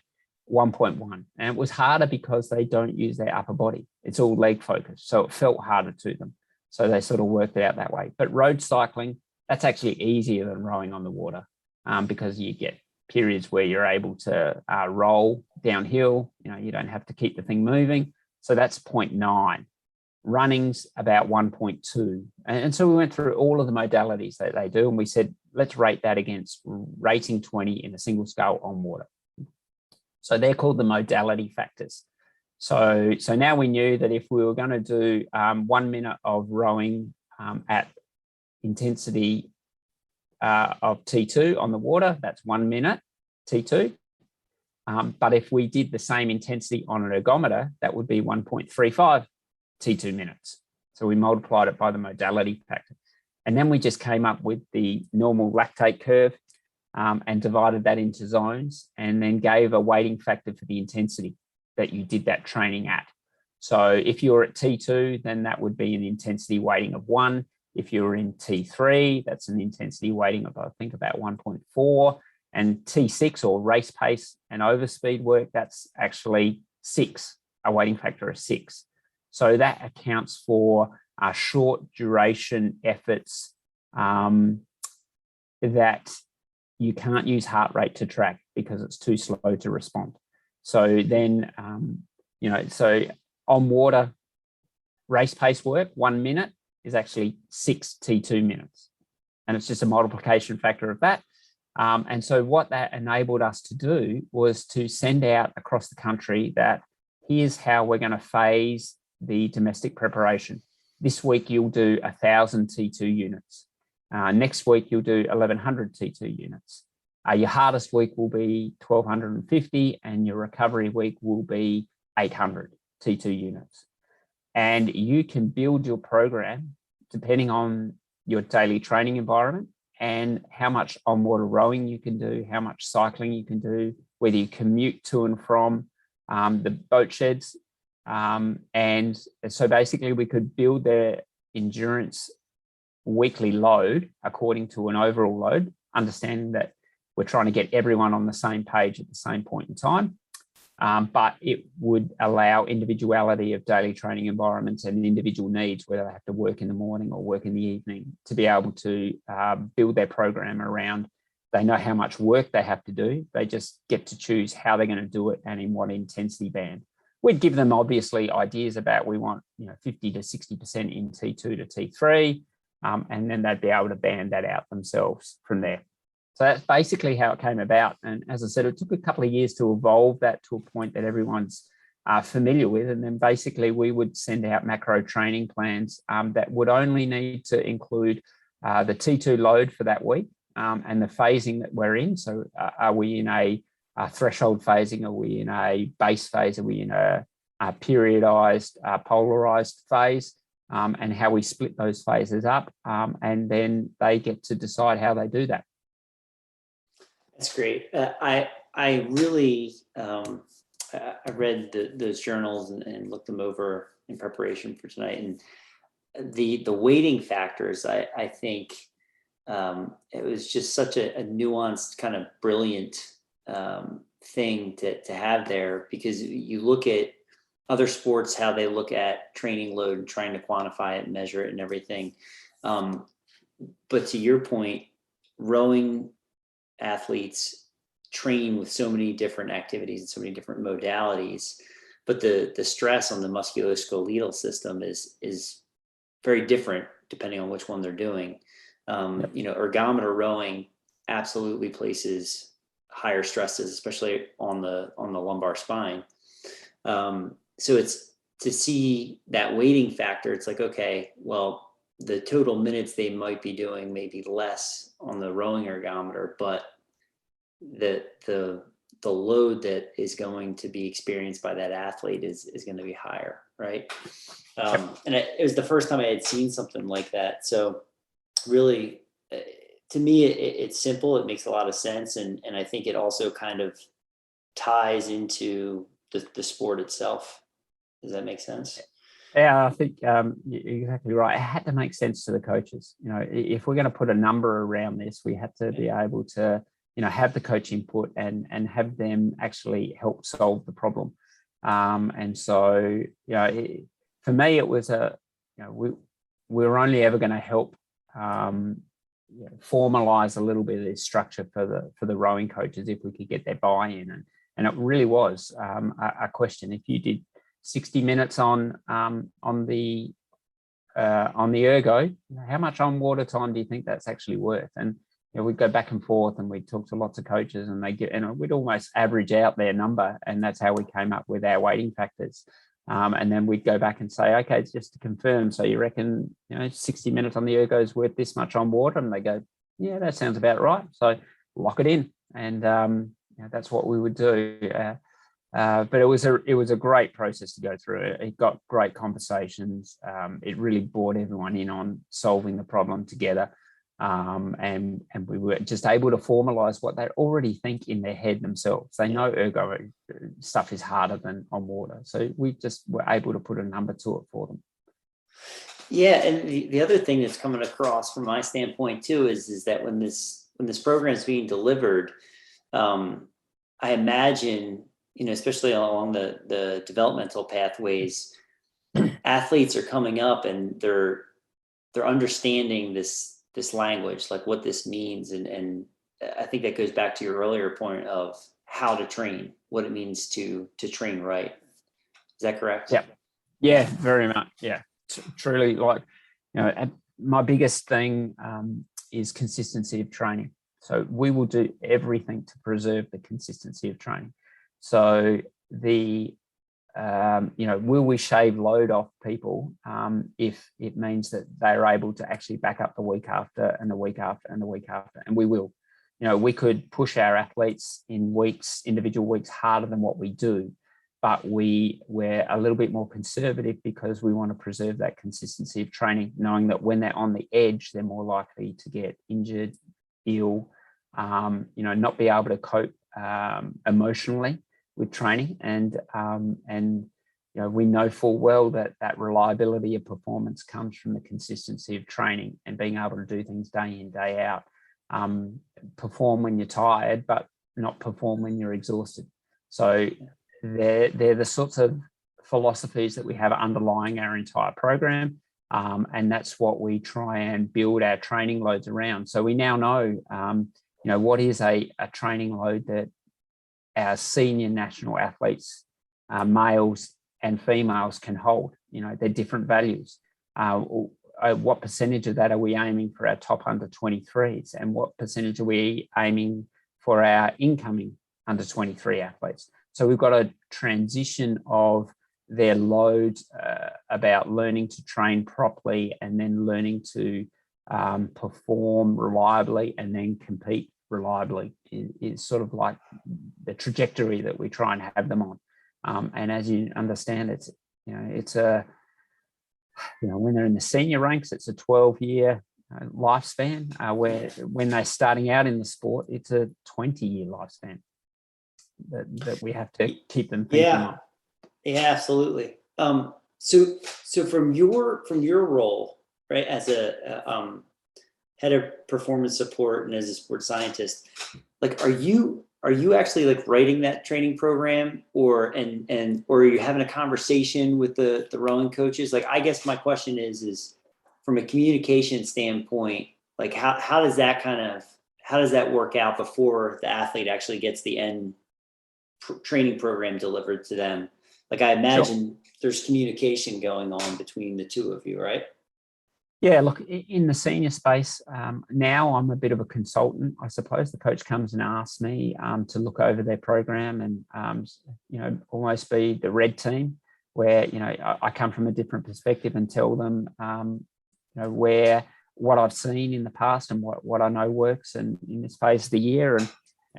1.1. And it was harder because they don't use their upper body. It's all leg focused. So it felt harder to them. So they sort of worked it out that way. But road cycling, that's actually easier than rowing on the water, because you get periods where you're able to roll downhill. You don't have to keep the thing moving. So that's 0.9. Running's about 1.2. And so we went through all of the modalities that they do, and we said, let's rate that against rating 20 in a single scull on water. So they're called the modality factors. So now we knew that if we were going to do 1 minute of rowing at intensity of T2 on the water, that's 1 minute T2. But if we did the same intensity on an ergometer, that would be 1.35 T2 minutes. So we multiplied it by the modality factor. And then we just came up with the normal lactate curve and divided that into zones, and then gave a weighting factor for the intensity that you did that training at. So if you're at T2, then that would be an intensity weighting of 1. If you're in T3, that's an intensity weighting of, I think, about 1.4. And T6, or race pace and overspeed work, that's actually 6, a weighting factor of 6. So that accounts for short duration efforts that you can't use heart rate to track because it's too slow to respond. So then, so on water, race pace work, 1 minute is actually 6 T2 minutes. And it's just a multiplication factor of that. And so what that enabled us to do was to send out across the country that here's how we're going to phase the domestic preparation. This week, you'll do 1,000 T2 units. Next week, you'll do 1,100 T2 units. Your hardest week will be 1,250, and your recovery week will be 800 T2 units. And you can build your program depending on your daily training environment and how much on-water rowing you can do, how much cycling you can do, whether you commute to and from the boat sheds. And so basically we could build their endurance weekly load according to an overall load, understanding that we're trying to get everyone on the same page at the same point in time. But it would allow individuality of daily training environments and individual needs, whether they have to work in the morning or work in the evening, to be able to build their program around. They know how much work they have to do. They just get to choose how they're going to do it and in what intensity band. We'd give them obviously ideas about, we want 50 to 60% in T2 to T3, and then they'd be able to band that out themselves from there. So that's basically how it came about. And as I said, it took a couple of years to evolve that to a point that everyone's familiar with. And then basically we would send out macro training plans that would only need to include the T2 load for that week and the phasing that we're in. So are we in a threshold phasing? Are we in a base phase? Are we in a periodized, polarized phase? And how we split those phases up. And then they get to decide how they do that. That's great. I really I read those journals and looked them over in preparation for tonight, and the weighting factors, I think it was just such a nuanced, kind of brilliant thing to have there, because you look at other sports, how they look at training load and trying to quantify it, measure it and everything. But to your point, rowing athletes train with so many different activities and so many different modalities, but the stress on the musculoskeletal system is very different depending on which one they're doing. Yep. Ergometer rowing absolutely places higher stresses, especially on the lumbar spine. So it's to see that weighting factor. It's like, okay, well, the total minutes they might be doing may be less on the rowing ergometer, but the load that is going to be experienced by that athlete is going to be higher, right? And it was the first time I had seen something like that. So really, to me, it's simple. It makes a lot of sense, and I think it also kind of ties into the sport itself. Does that make sense? Yeah, I think you're exactly right. It had to make sense to the coaches. If we're going to put a number around this, we had to be able to, have the coach input and have them actually help solve the problem. And so, for me, it was we were only ever going to help formalize a little bit of this structure for the rowing coaches if we could get their buy-in, and it really was a question. If you did 60 minutes on the ergo, how much on water time do you think that's actually worth? And we'd go back and forth, and we'd talk to lots of coaches, and we'd almost average out their number, and that's how we came up with our weighting factors. And then we'd go back and say, okay, it's just to confirm. So you reckon 60 minutes on the ergo is worth this much on water? And they go, yeah, that sounds about right. So lock it in, and that's what we would do. But it was a great process to go through. It got great conversations. It really brought everyone in on solving the problem together, and we were just able to formalize what they already think in their head themselves. They know ergo stuff is harder than on water, so we just were able to put a number to it for them. Yeah, and the other thing that's coming across from my standpoint too is that when this program is being delivered, I imagine, especially along the developmental pathways, athletes are coming up and they're understanding this language, like what this means, and I think that goes back to your earlier point of how to train, what it means to train right. Is that correct? Yeah, very much. Yeah, truly. Like, my biggest thing is consistency of training. So we will do everything to preserve the consistency of training. So will we shave load off people if it means that they're able to actually back up the week after and the week after and the week after? And we will. We could push our athletes in individual weeks harder than what we do, but we're a little bit more conservative because we want to preserve that consistency of training, knowing that when they're on the edge, they're more likely to get injured, ill, not be able to cope emotionally with training, and we know full well that reliability of performance comes from the consistency of training and being able to do things day in, day out. Perform when you're tired, but not perform when you're exhausted. So they're the sorts of philosophies that we have underlying our entire program, and that's what we try and build our training loads around. So we now know, what is a training load that our senior national athletes, males and females, can hold. They're different values. What percentage of that are we aiming for our top under 23s, and what percentage are we aiming for our incoming under 23 athletes? So we've got a transition of their load about learning to train properly, and then learning to perform reliably, and then compete reliably. Is sort of like the trajectory that we try and have them on. And as you understand, it's when they're in the senior ranks, it's a 12-year lifespan, where when they're starting out in the sport, it's a 20-year lifespan that we have to keep them thinking on. Yeah, absolutely. So from your role, right, as a head of performance support and as a sports scientist, like, are you actually like writing that training program, or or are you having a conversation with the rowing coaches? Like, I guess my question is from a communication standpoint, like how does that work out before the athlete actually gets the end training program delivered to them? Like, I imagine there's communication going on between the two of you, right? Yeah, look, in the senior space, now I'm a bit of a consultant, I suppose. The coach comes and asks me to look over their program and, almost be the red team, where, I come from a different perspective and tell them, what I've seen in the past and what I know works and in this phase of the year,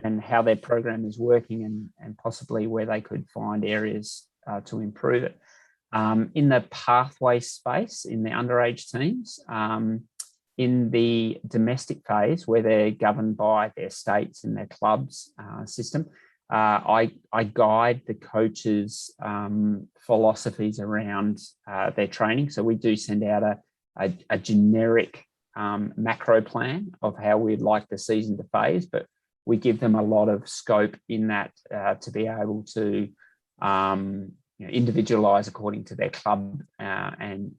and how their program is working, and possibly where they could find areas to improve it. In the pathway space, in the underage teams, in the domestic phase, where they're governed by their states and their clubs system, I guide the coaches' philosophies around their training. So we do send out a generic macro plan of how we'd like the season to phase, but we give them a lot of scope in that to be able to individualize according to their club and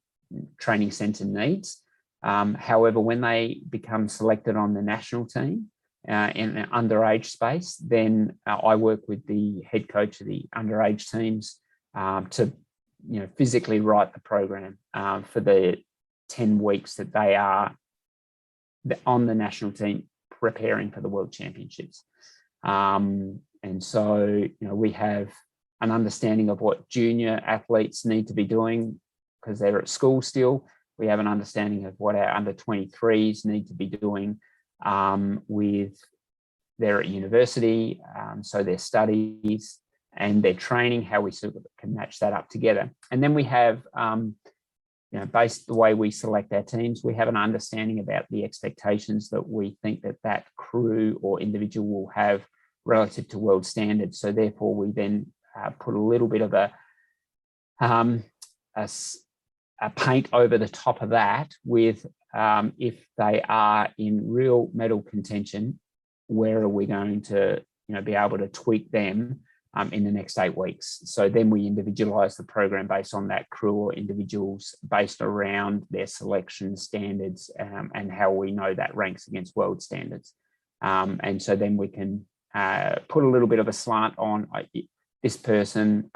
training centre needs. However, when they become selected on the national team in the underage space, then I work with the head coach of the underage teams to physically write the program for the 10 weeks that they are on the national team preparing for the World Championships. And so, we have an understanding of what junior athletes need to be doing because they're at school still. We have an understanding of what our under 23s need to be doing with they're at university, so their studies and their training, how we sort of can match that up together. And then we have, based the way we select our teams, we have an understanding about the expectations that we think that crew or individual will have relative to world standards. So therefore, we then put a little bit of a paint over the top of that with if they are in real medal contention, where are we going to be able to tweak them in the next 8 weeks? So then we individualize the program based on that crew or individuals, based around their selection standards and how we know that ranks against world standards. And so then we can put a little bit of a slant on this person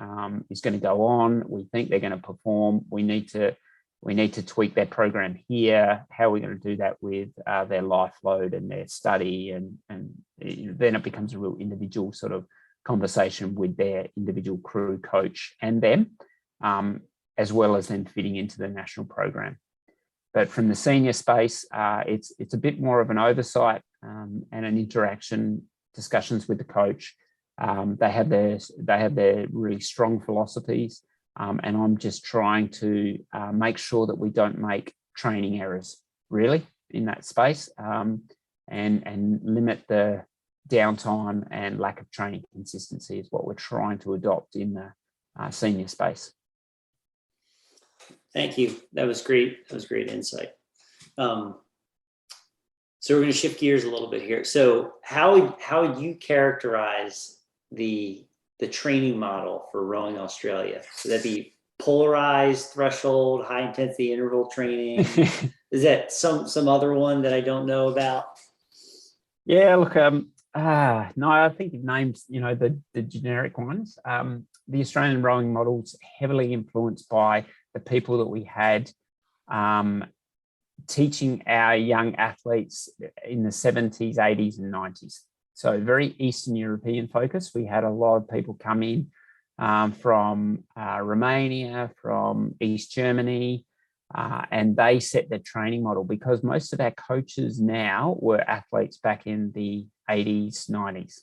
is going to go on. We think they're going to perform. We need to tweak their program here. How are we going to do that with their life load and their study? And then it becomes a real individual sort of conversation with their individual crew, coach, and them, as well as then fitting into the national program. But from the senior space, it's a bit more of an oversight and an interaction, discussions with the coach. They have their really strong philosophies, and I'm just trying to make sure that we don't make training errors really in that space, and limit the downtime and lack of training consistency is what we're trying to adopt in the senior space. Thank you. That was great. That was great insight. So we're going to shift gears a little bit here. So how would you characterize the training model for Rowing Australia? Would that be polarized, threshold, high intensity interval training? Is that some other one that I don't know about? Yeah, look, no, I think you've named, the generic ones. The Australian rowing model's heavily influenced by the people that we had teaching our young athletes in the 70s, 80s, and 90s. So very Eastern European focus. We had a lot of people come in from Romania, from East Germany, and they set the training model because most of our coaches now were athletes back in the 80s, 90s.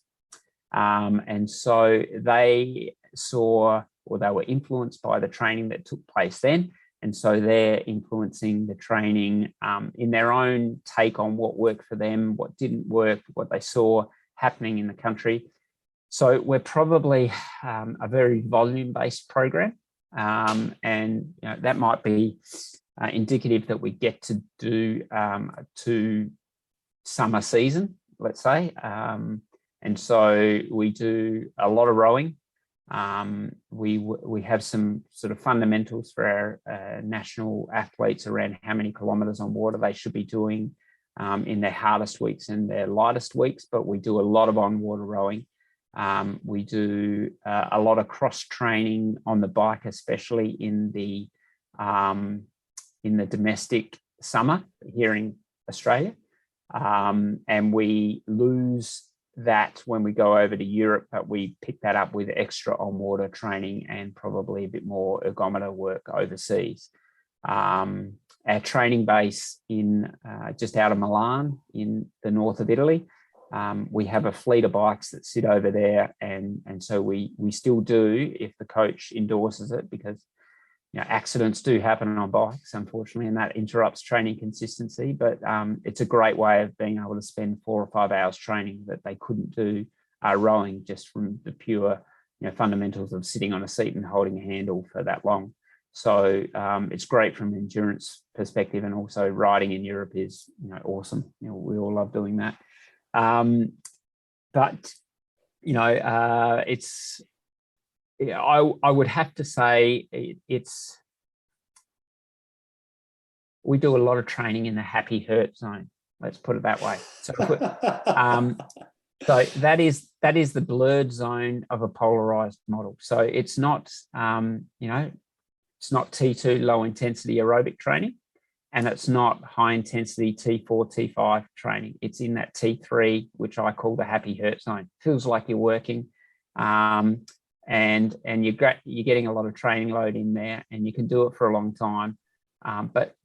And so they saw, or they were influenced by the training that took place then. And so they're influencing the training in their own take on what worked for them, what didn't work, what they saw happening in the country. So we're probably a very volume-based program. and that might be indicative that we get to do to summer season, let's say, and so we do a lot of rowing. We have some sort of fundamentals for our national athletes around how many kilometres on water they should be doing in their hardest weeks and their lightest weeks, but we do a lot of on-water rowing. We do a lot of cross training on the bike, especially in the domestic summer here in Australia, and we lose that when we go over to Europe, but we pick that up with extra on-water training and probably a bit more ergometer work overseas. Our training base in just out of Milan in the north of Italy, we have a fleet of bikes that sit over there, and so we still do, if the coach endorses it, because accidents do happen on bikes, unfortunately, and that interrupts training consistency. But it's a great way of being able to spend 4 or 5 hours training that they couldn't do rowing just from the pure fundamentals of sitting on a seat and holding a handle for that long. So it's great from an endurance perspective, and also riding in Europe is awesome. We all love doing that. But it's. I would have to say we do a lot of training in the happy hurt zone. Let's put it that way. So, so that is the blurred zone of a polarized model. So it's not it's not T2 low intensity aerobic training, and it's not high intensity T4 T5 training. It's in that T3, which I call the happy hurt zone. Feels like you're working. And you're getting a lot of training load in there, and you can do it for a long time. But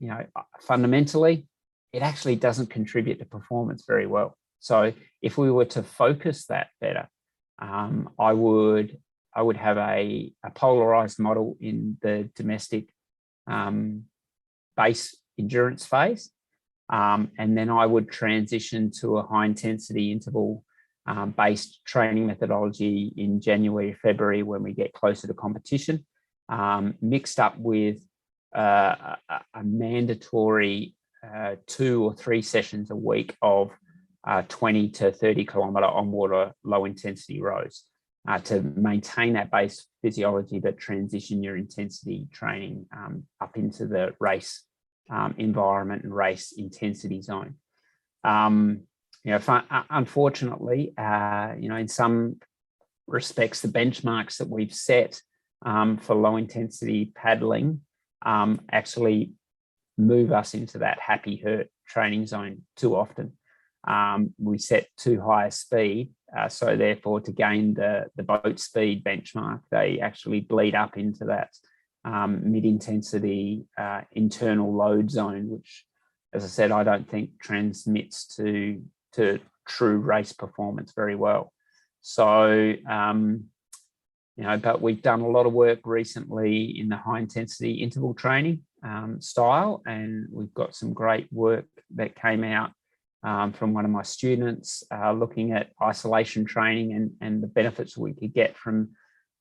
fundamentally, it actually doesn't contribute to performance very well. So if we were to focus that better, I would have a polarized model in the domestic base endurance phase, and then I would transition to a high intensity interval based training methodology in January, February, when we get closer to competition, mixed up with a mandatory 2 or 3 sessions a week of 20 to 30 kilometre on-water low-intensity rows to maintain that base physiology, but transition your intensity training up into the race environment and race intensity zone. Unfortunately, in some respects, the benchmarks that we've set for low intensity paddling actually move us into that happy hurt training zone too often. We set too high a speed, so therefore to gain the boat speed benchmark, they actually bleed up into that mid-intensity internal load zone, which, as I said, I don't think transmits to true race performance very well. So, but we've done a lot of work recently in the high intensity interval training style, and we've got some great work that came out from one of my students looking at isolation training and the benefits we could get from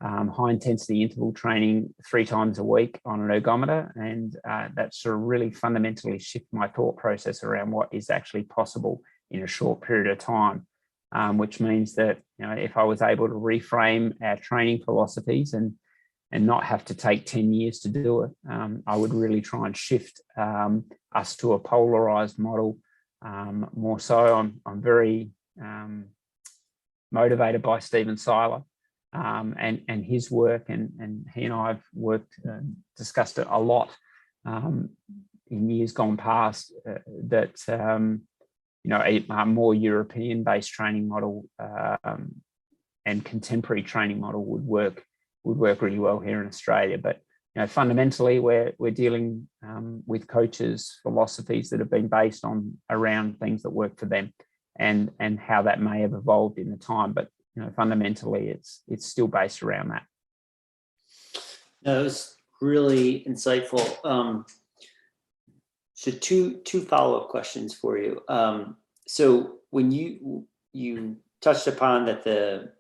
high intensity interval training 3 times a week on an ergometer, and that sort of really fundamentally shifted my thought process around what is actually possible in a short period of time, which means that if I was able to reframe our training philosophies and not have to take 10 years to do it, I would really try and shift us to a polarized model more so. I'm very motivated by Stephen Seiler and his work, and he and I have discussed it a lot in years gone past, that a more European-based training model and contemporary training model would work really well here in Australia. But fundamentally, we're dealing with coaches' philosophies that have been based around things that work for them, and how that may have evolved in the time. But fundamentally, it's still based around that. No, it was really insightful. So two follow-up questions for you. So when you touched upon that the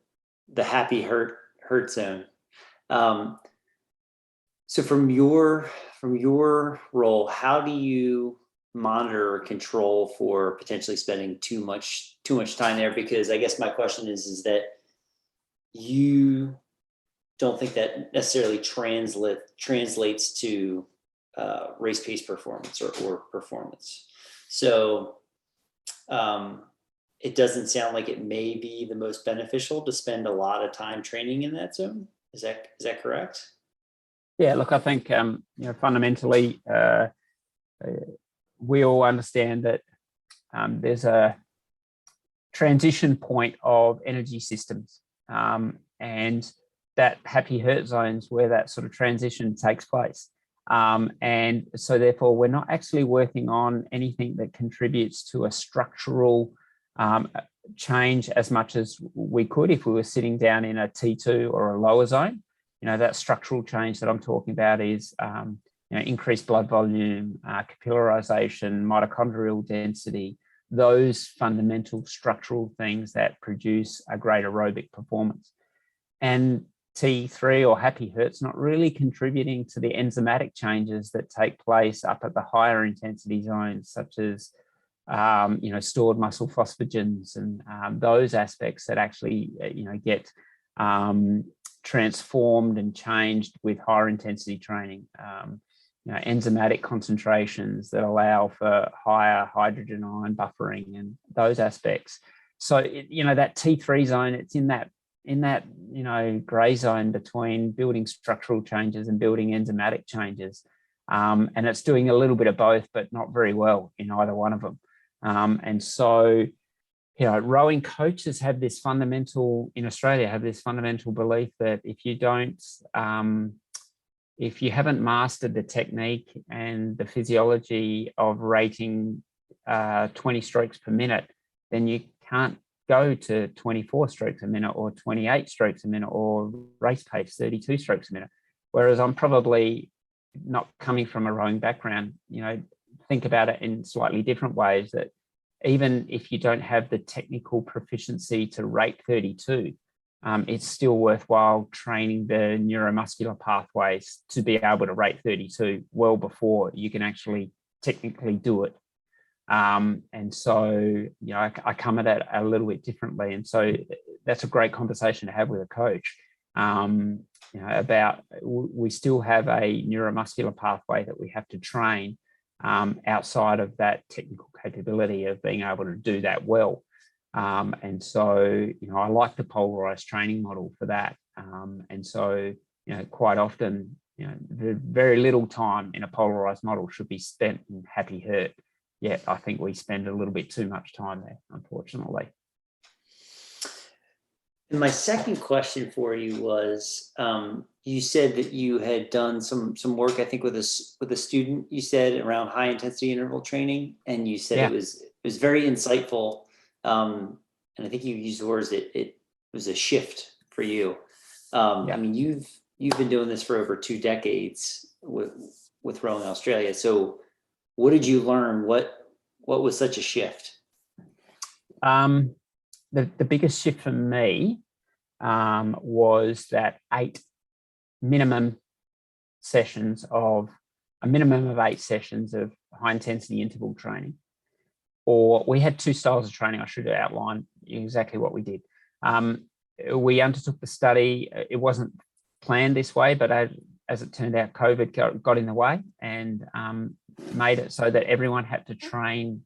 happy hurt zone, So from your role, how do you monitor or control for potentially spending too much time there? Because I guess my question is that you don't think that necessarily translates to race pace performance or performance. So it doesn't sound like it may be the most beneficial to spend a lot of time training in that zone. Is that correct? Yeah, look, I think fundamentally we all understand that there's a transition point of energy systems, and that happy Hertz zones where that sort of transition takes place. And so therefore, we're not actually working on anything that contributes to a structural change as much as we could if we were sitting down in a T2 or a lower zone. That structural change that I'm talking about is increased blood volume, capillarization, mitochondrial density, those fundamental structural things that produce a great aerobic performance. And T3 or happy Hertz not really contributing to the enzymatic changes that take place up at the higher intensity zones, such as stored muscle phosphagens and those aspects that actually get transformed and changed with higher intensity training. Enzymatic concentrations that allow for higher hydrogen ion buffering and those aspects. So that T3 zone, it's in that gray zone between building structural changes and building enzymatic changes, and it's doing a little bit of both, but not very well in either one of them. And so rowing coaches have this fundamental in Australia have this fundamental belief that if you haven't mastered the technique and the physiology of rating 20 strokes per minute, then you can't go to 24 strokes a minute or 28 strokes a minute or race pace 32 strokes a minute. Whereas I'm probably not coming from a rowing background, think about it in slightly different ways, that even if you don't have the technical proficiency to rate 32, it's still worthwhile training the neuromuscular pathways to be able to rate 32 well before you can actually technically do it. And so, I come at it a little bit differently. And so that's a great conversation to have with a coach about we still have a neuromuscular pathway that we have to train outside of that technical capability of being able to do that well. And so, I like the polarized training model for that. And so, quite often, the very little time in a polarized model should be spent in happy Hertz. Yet I think we spend a little bit too much time there, unfortunately. And my second question for you was, you said that you had done some work, I think, with a student. You said around high intensity interval training, and you said it was very insightful. And I think you used the words that it was a shift for you. I mean, you've been doing this for over 2 decades with Rowing Australia. So, what did you learn? What was such a shift? The biggest shift for me was that 8 minimum sessions of a minimum of 8 sessions of high intensity interval training. Or we had 2 styles of training. I should outline exactly what we did. We undertook the study. It wasn't planned this way, but as it turned out, COVID got in the way and made it so that everyone had to train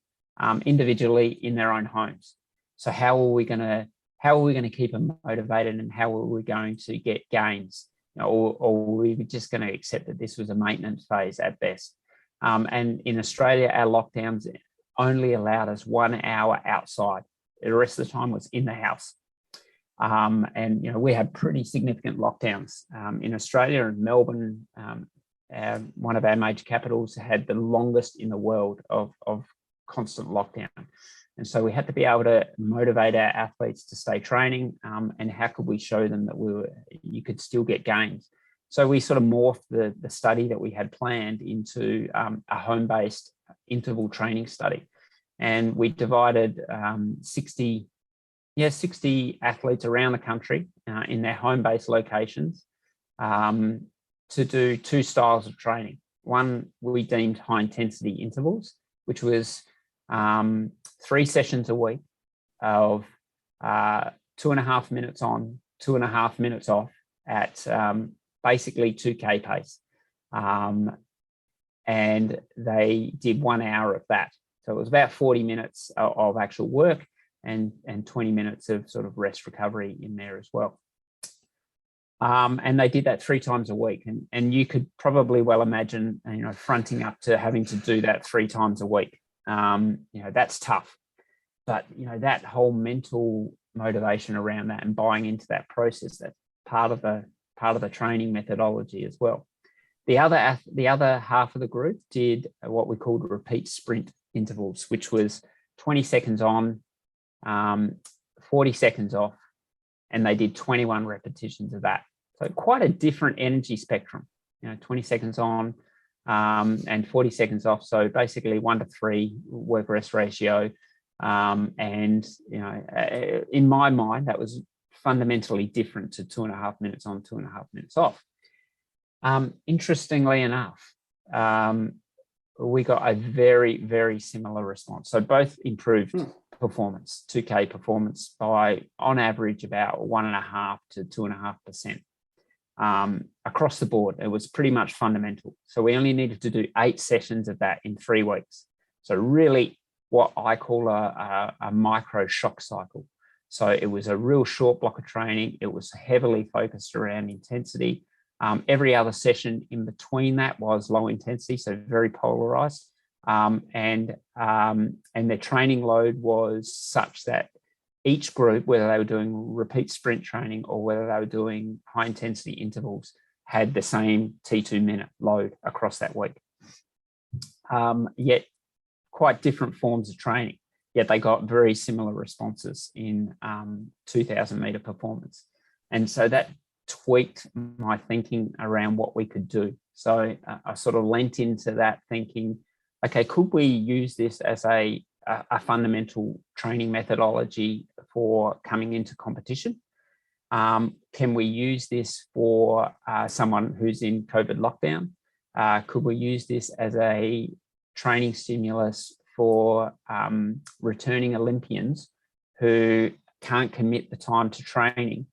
individually in their own homes. So how are we going to keep them motivated, and how are we going to get gains? Or were we just going to accept that this was a maintenance phase at best? And in Australia, our lockdowns only allowed us 1 hour outside. The rest of the time was in the house. And we had pretty significant lockdowns in Australia, and Melbourne, one of our major capitals, had the longest in the world of constant lockdown. And so we had to be able to motivate our athletes to stay training, and how could we show them that you could still get gains? So we sort of morphed the study that we had planned into a home-based interval training study. And we divided 60 athletes around the country in their home-based locations to do two styles of training. One we deemed high intensity intervals, which was 3 sessions a week of 2.5 minutes on, 2.5 minutes off at basically 2K pace. And they did 1 hour of that. So it was about 40 minutes of actual work and 20 minutes of sort of rest recovery in there as well. And they did that 3 times a week. And you could probably well imagine, fronting up to having to do that 3 times a week. That's tough. But, that whole mental motivation around that and buying into that process, that's part of the training methodology as well. The other half of the group did what we called repeat sprint intervals, which was 20 seconds on, 40 seconds off, and they did 21 repetitions of that. So quite a different energy spectrum, 20 seconds on and 40 seconds off. So basically 1-to-3 work rest ratio. In my mind, that was fundamentally different to 2.5 minutes on, 2.5 minutes off. Interestingly enough, we got a very, very similar response. So both improved performance, 2K performance by, on average, about 1.5 to 2.5%. Across the board, it was pretty much fundamental. So we only needed to do 8 sessions of that in 3 weeks. So really what I call a micro shock cycle. So it was a real short block of training. It was heavily focused around intensity. Every other session in between that was low intensity, so very polarized. And their training load was such that each group, whether they were doing repeat sprint training or whether they were doing high intensity intervals, had the same T2 minute load across that week. Yet quite different forms of training, yet they got very similar responses in 2,000 meter performance. And so that tweaked my thinking around what we could do. So I sort of lent into that thinking, okay, could we use this as a fundamental training methodology for coming into competition? Can we use this for someone who's in COVID lockdown? Could we use this as a training stimulus for returning Olympians who can't commit the time to training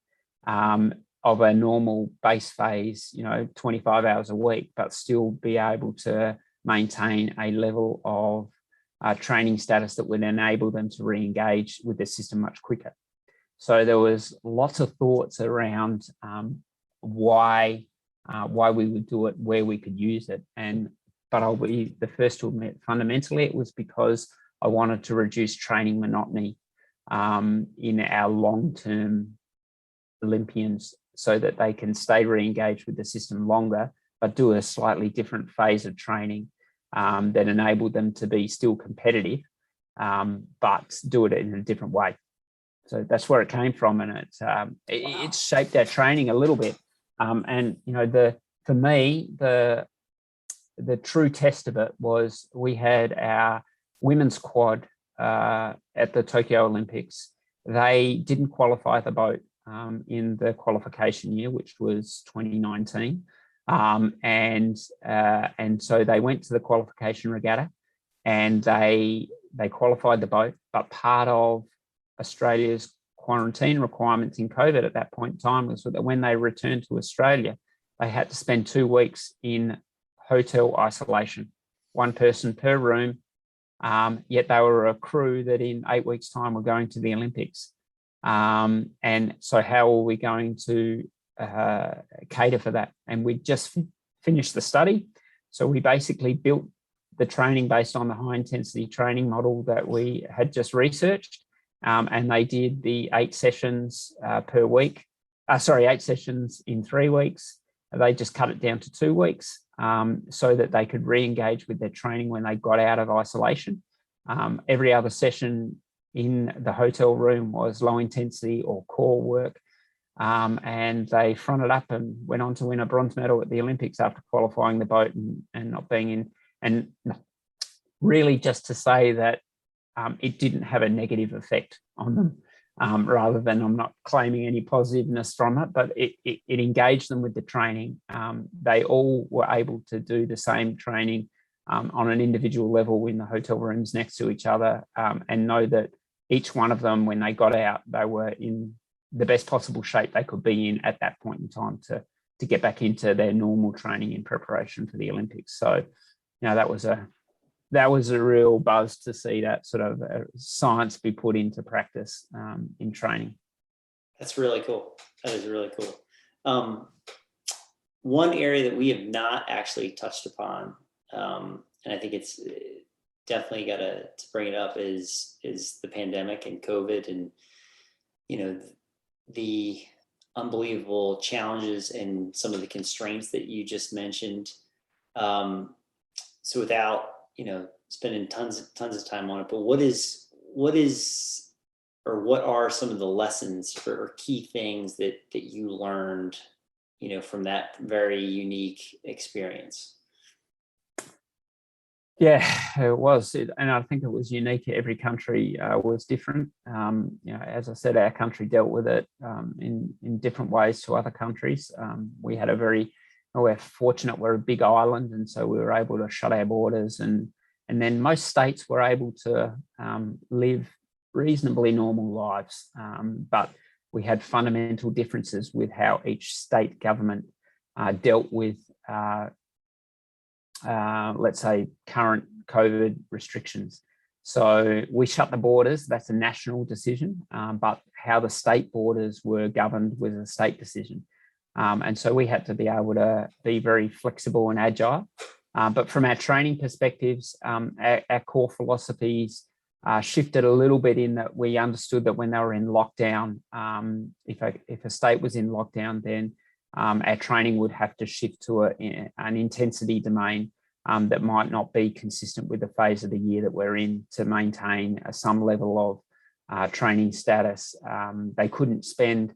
of a normal base phase, 25 hours a week, but still be able to maintain a level of training status that would enable them to re-engage with the system much quicker. So there was lots of thoughts around why we would do it, where we could use it. But I'll be the first to admit, fundamentally, it was because I wanted to reduce training monotony in our long-term Olympians so that they can stay re-engaged with the system longer, but do a slightly different phase of training that enabled them to be still competitive, but do it in a different way. So that's where it came from, and it shaped our training a little bit. For me, the true test of it was we had our women's quad at the Tokyo Olympics. They didn't qualify the boat in the qualification year, which was 2019. And so they went to the qualification regatta and they qualified the boat, but part of Australia's quarantine requirements in COVID at that point in time was that when they returned to Australia, they had to spend 2 weeks in hotel isolation, 1 person per room, yet they were a crew that in 8 weeks' time were going to the Olympics. And so how are we going to cater for that? And we just finished the study. So we basically built the training based on the high intensity training model that we had just researched. And they did the 8 sessions per week. 8 sessions in 3 weeks. They just cut it down to 2 weeks so that they could re-engage with their training when they got out of isolation. Every other session in the hotel room was low intensity or core work. And they fronted up and went on to win a bronze medal at the Olympics after qualifying the boat and not being in. And really just to say that it didn't have a negative effect on them. rather than, I'm not claiming any positiveness from it, but it engaged them with the training. They all were able to do the same training on an individual level in the hotel rooms next to each other, and know that each one of them, when they got out, they were in the best possible shape they could be in at that point in time to get back into their normal training in preparation for the Olympics. So, that was a real buzz to see that sort of science be put into practice in training. That's really cool. That is really cool. One area that we have not actually touched upon, and I think it's definitely got to bring it up, is the pandemic and COVID, and the unbelievable challenges and some of the constraints that you just mentioned. So without spending tons of time on it, but what are some of the lessons or key things that you learned, from that very unique experience? Yeah, it was, and I think it was unique. Every country was different. As I said, our country dealt with it in different ways to other countries. We're fortunate. We're a big island, and so we were able to shut our borders, and then most states were able to live reasonably normal lives. But we had fundamental differences with how each state government dealt with, let's say, current COVID restrictions. So we shut the borders. That's a national decision, but how the state borders were governed was a state decision. And so we had to be able to be very flexible and agile. But from our training perspectives, our core philosophies shifted a little bit in that we understood that when they were in lockdown, if a state was in lockdown, then our training would have to shift to an intensity domain that might not be consistent with the phase of the year that we're in, to maintain some level of training status. They couldn't spend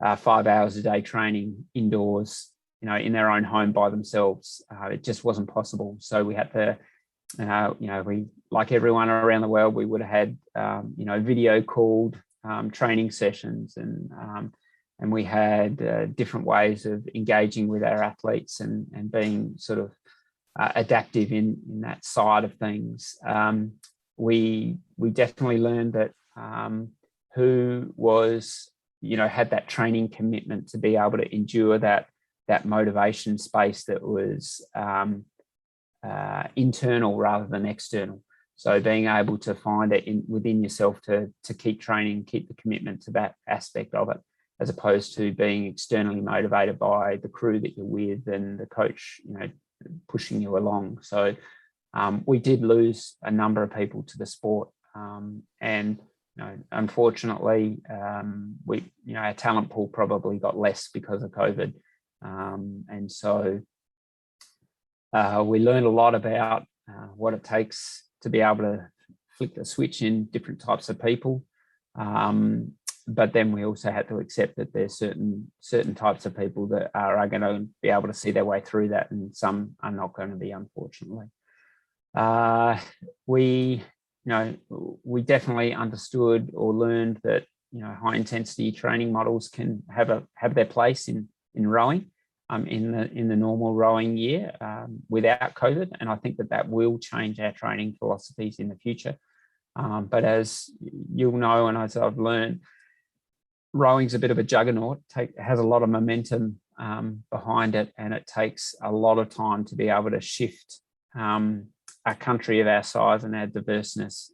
5 hours a day training indoors, in their own home by themselves. It just wasn't possible. So we had to, we, like everyone around the world, we would have had, video called training sessions, and we had different ways of engaging with our athletes and being sort of adaptive in that side of things. We definitely learned that who was, had that training commitment to be able to endure that motivation space that was internal rather than external. So being able to find it within yourself to keep training, keep the commitment to that aspect of it, as opposed to being externally motivated by the crew that you're with and the coach, pushing you along. So we did lose a number of people to the sport, and unfortunately, our talent pool probably got less because of COVID, and so we learned a lot about what it takes to be able to flick the switch in different types of people. But then we also had to accept that there's certain types of people that are going to be able to see their way through that, and some are not going to be, unfortunately. We definitely understood or learned that high intensity training models can have their place in rowing, in the normal rowing year without COVID, and I think that will change our training philosophies in the future. But as you'll know, and as I've learned, rowing's a bit of a juggernaut. Has a lot of momentum behind it, and it takes a lot of time to be able to shift a country of our size and our diverseness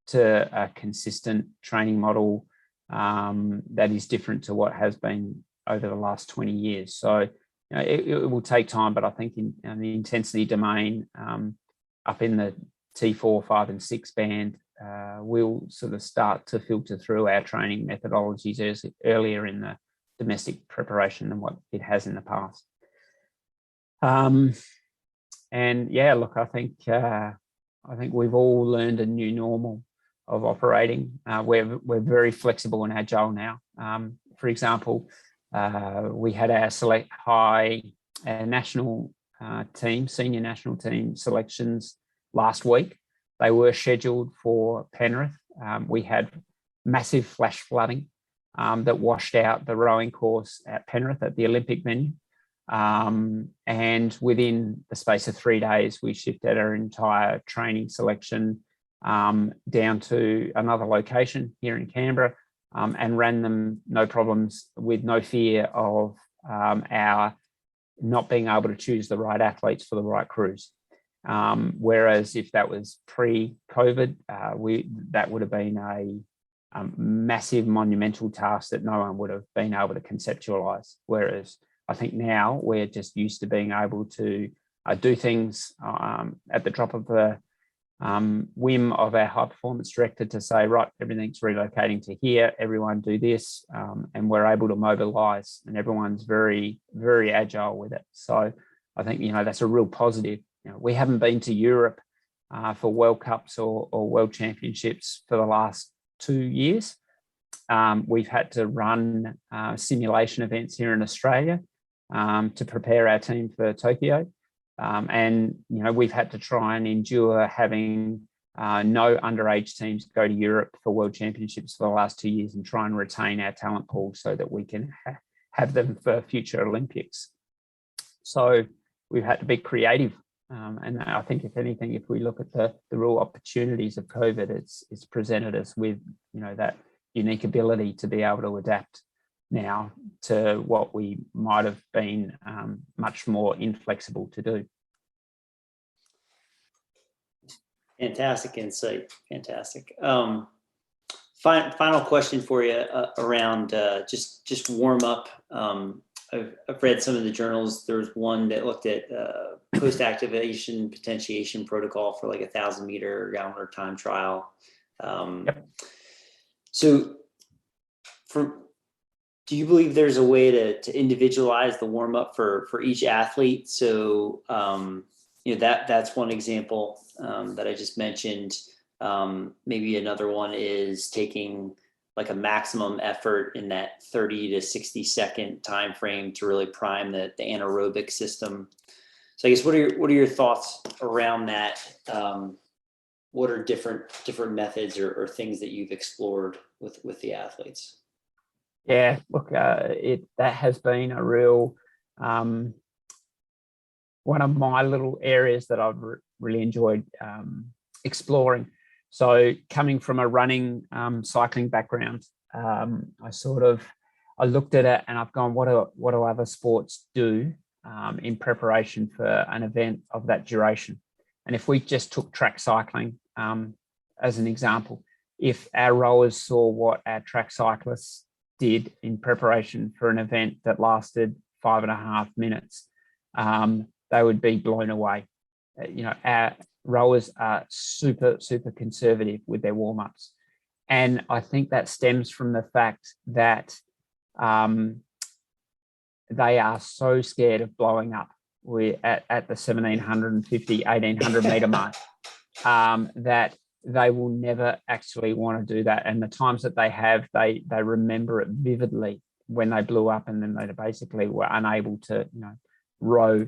to a consistent training model that is different to what has been over the last 20 years. So it will take time, but I think in the intensity domain, up in the T4, 5 and 6 band, we'll sort of start to filter through our training methodologies earlier in the domestic preparation than what it has in the past. And yeah, look, I think we've all learned a new normal of operating. We're very flexible and agile now. For example, we had our national team, senior national team selections last week. They were scheduled for Penrith. We had massive flash flooding that washed out the rowing course at Penrith at the Olympic venue. And within the space of 3 days, we shifted our entire training selection down to another location here in Canberra, and ran them no problems, with no fear of our not being able to choose the right athletes for the right crews. Whereas if that was pre-COVID, that would have been a massive monumental task that no one would have been able to conceptualize. Whereas I think now we're just used to being able to do things at the drop of the whim of our high performance director to say, right, everything's relocating to here, everyone do this, and we're able to mobilize, and everyone's very, very agile with it. So I think, that's a real positive. We haven't been to Europe for World Cups or World Championships for the last 2 years. We've had to run simulation events here in Australia to prepare our team for Tokyo. And we've had to try and endure having no underage teams go to Europe for World Championships for the last 2 years, and try and retain our talent pool so that we can have them for future Olympics. So we've had to be creative. And I think, if anything, if we look at the real opportunities of COVID, it's presented us with that unique ability to be able to adapt now to what we might have been much more inflexible to do. Fantastic insight. Fantastic. Final question for you around just warm up. I've read some of the journals. There was one that looked at post-activation potentiation protocol for like 1,000 meter gallon time trial. Yep. So do you believe there's a way to individualize the warm up for each athlete? So, that's one example that I just mentioned. Maybe another one is taking like a maximum effort in that 30 to 60 second time frame to really prime the anaerobic system. So I guess what are your thoughts around that? What are different methods or things that you've explored with the athletes? Yeah, look, that has been a real one of my little areas that I've really enjoyed exploring. So coming from a running, cycling background, I looked at it and I've gone, what do other sports do in preparation for an event of that duration? And if we just took track cycling as an example, if our rowers saw what our track cyclists did in preparation for an event that lasted 5.5 minutes, they would be blown away. Our rowers are super, super conservative with their warm-ups. And I think that stems from the fact that they are so scared of blowing up. We're at the 1,750, 1,800 meter mark, that they will never actually want to do that. And the times that they have, they remember it vividly when they blew up, and then they basically were unable to row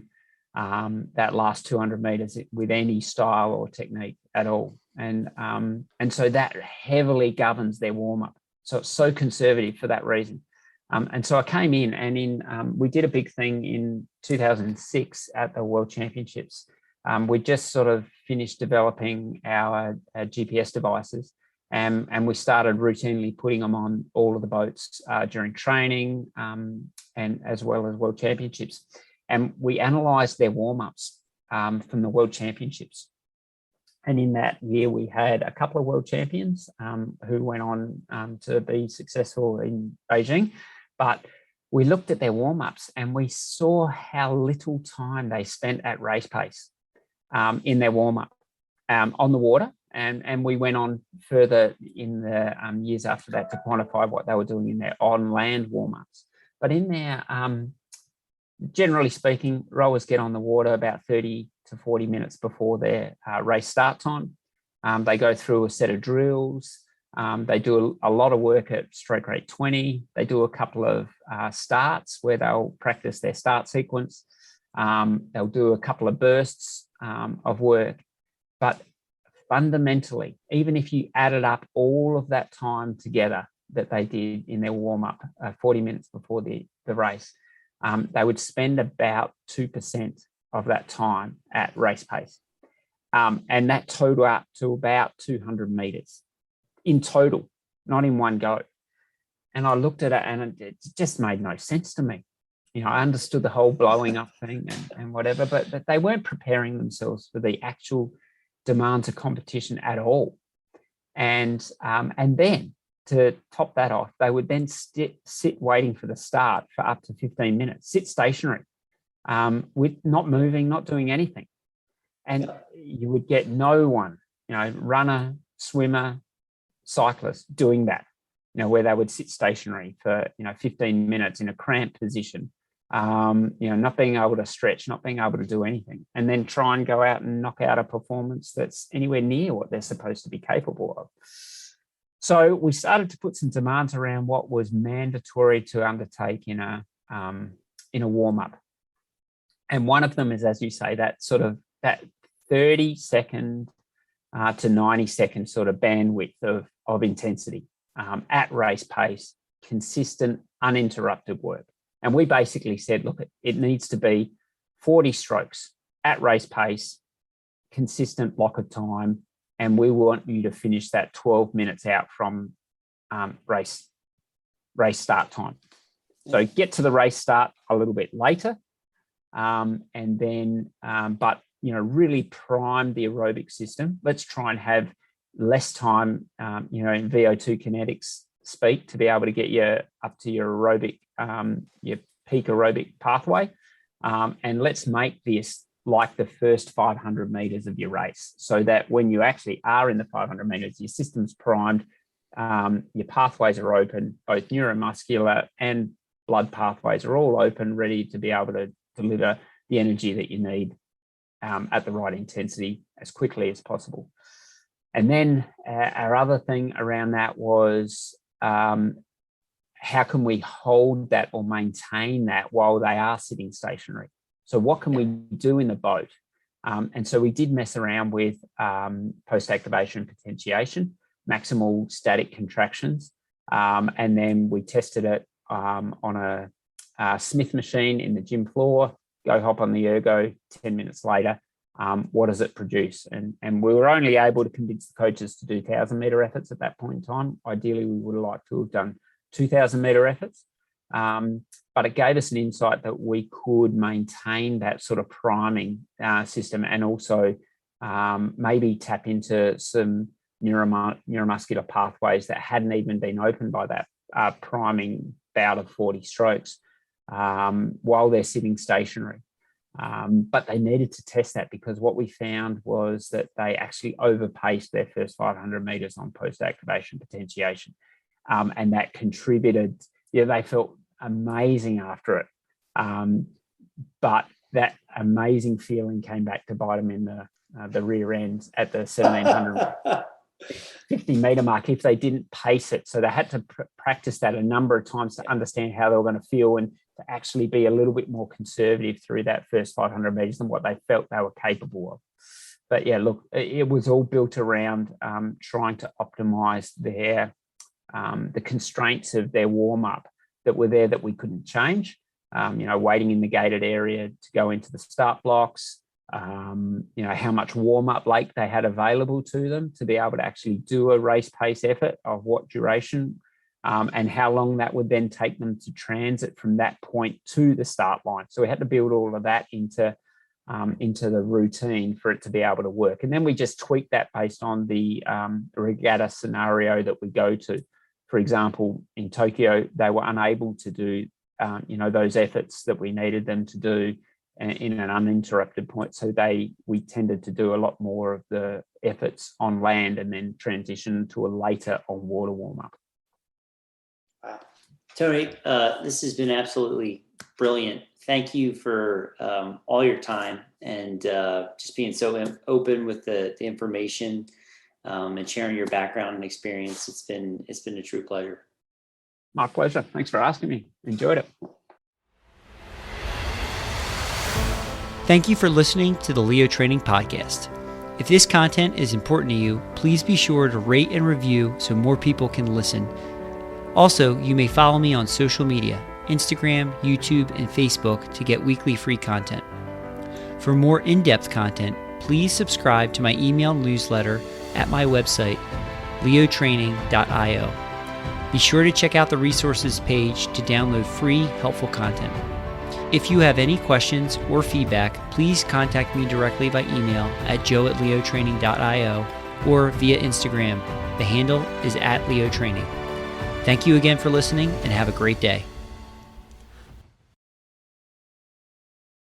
that last 200 meters with any style or technique at all. And so that heavily governs their warm-up. So it's so conservative for that reason. And so I came in and we did a big thing in 2006 at the World Championships. We just sort of finished developing our GPS devices, and we started routinely putting them on all of the boats during training and as well as World Championships. And we analysed their warm-ups from the World Championships. And in that year, we had a couple of world champions who went on to be successful in Beijing. But we looked at their warm-ups and we saw how little time they spent at race pace in their warm-up on the water. And we went on further in the years after that to quantify what they were doing in their on-land warm-ups. But in their, generally speaking, rowers get on the water about 30 to 40 minutes before their race start time. They go through a set of drills. They do a lot of work at stroke rate 20. They do a couple of starts where they'll practice their start sequence. They'll do a couple of bursts of work. But fundamentally, even if you added up all of that time together that they did in their warm-up 40 minutes before the race, they would spend about 2% of that time at race pace. And that total up to about 200 meters in total, not in one go. And I looked at it and it just made no sense to me. I understood the whole blowing up thing and whatever, but they weren't preparing themselves for the actual demands of competition at all. And then to top that off, they would then sit waiting for the start for up to 15 minutes, sit stationary, with not moving, not doing anything. And you would get no one, runner, swimmer, cyclist doing that, where they would sit stationary for, 15 minutes in a cramped position, not being able to stretch, not being able to do anything, and then try and go out and knock out a performance that's anywhere near what they're supposed to be capable of. So we started to put some demands around what was mandatory to undertake in a warm-up. And one of them is, as you say, that 30-second to 90-second sort of bandwidth of intensity at race pace, consistent, uninterrupted work. And we basically said, look, it needs to be 40 strokes at race pace, consistent block of time, and we want you to finish that 12 minutes out from race start time. So get to the race start a little bit later, and then, really prime the aerobic system. Let's try and have less time, in VO2 kinetics speak to be able to get you up to your aerobic, your peak aerobic pathway. And let's make this like the first 500 meters of your race, so that when you actually are in the 500 meters, your system's primed, your pathways are open, both neuromuscular and blood pathways are all open, ready to be able to deliver the energy that you need at the right intensity as quickly as possible. And then our other thing around that was, how can we hold that or maintain that while they are sitting stationary? So what can we do in the boat? And so we did mess around with post-activation potentiation, maximal static contractions. And then we tested it on a Smith machine in the gym floor, go hop on the ergo, 10 minutes later, what does it produce? And we were only able to convince the coaches to do 1,000-meter efforts at that point in time. Ideally, we would have liked to have done 2,000-meter efforts. But it gave us an insight that we could maintain that sort of priming system, and also maybe tap into some neuromuscular pathways that hadn't even been opened by that priming bout of 40 strokes while they're sitting stationary. But they needed to test that, because what we found was that they actually overpaced their first 500 meters on post-activation potentiation. And that contributed, they felt amazing after it. But that amazing feeling came back to bite them in the rear end at the 1,750 meter mark if they didn't pace it. So they had to practice that a number of times to understand how they were going to feel, and to actually be a little bit more conservative through that first 500 meters than what they felt they were capable of. But yeah, look, it was all built around trying to optimize their the constraints of their warm-up that were there that we couldn't change. Waiting in the gated area to go into the start blocks, how much warm-up lake they had available to them to be able to actually do a race pace effort of what duration, and how long that would then take them to transit from that point to the start line. So we had to build all of that into the routine for it to be able to work. And then we just tweaked that based on the regatta scenario that we go to. For example, in Tokyo, they were unable to do, those efforts that we needed them to do in an uninterrupted point. So we tended to do a lot more of the efforts on land and then transition to a later on water warm-up. Wow. Tony, this has been absolutely brilliant. Thank you for all your time and just being so open with the information and sharing your background and experience. It's been a true pleasure. My pleasure. Thanks for asking me. Enjoyed it. Thank you for listening to the Leo Training Podcast. If this content is important to you, please be sure to rate and review so more people can listen. Also, you may follow me on social media, Instagram, YouTube, and Facebook to get weekly free content. For more in-depth content, please subscribe to my email newsletter at my website, leotraining.io. Be sure to check out the resources page to download free, helpful content. If you have any questions or feedback, please contact me directly by email at joe@leotraining.io or via Instagram. The handle is @leotraining. Thank you again for listening and have a great day.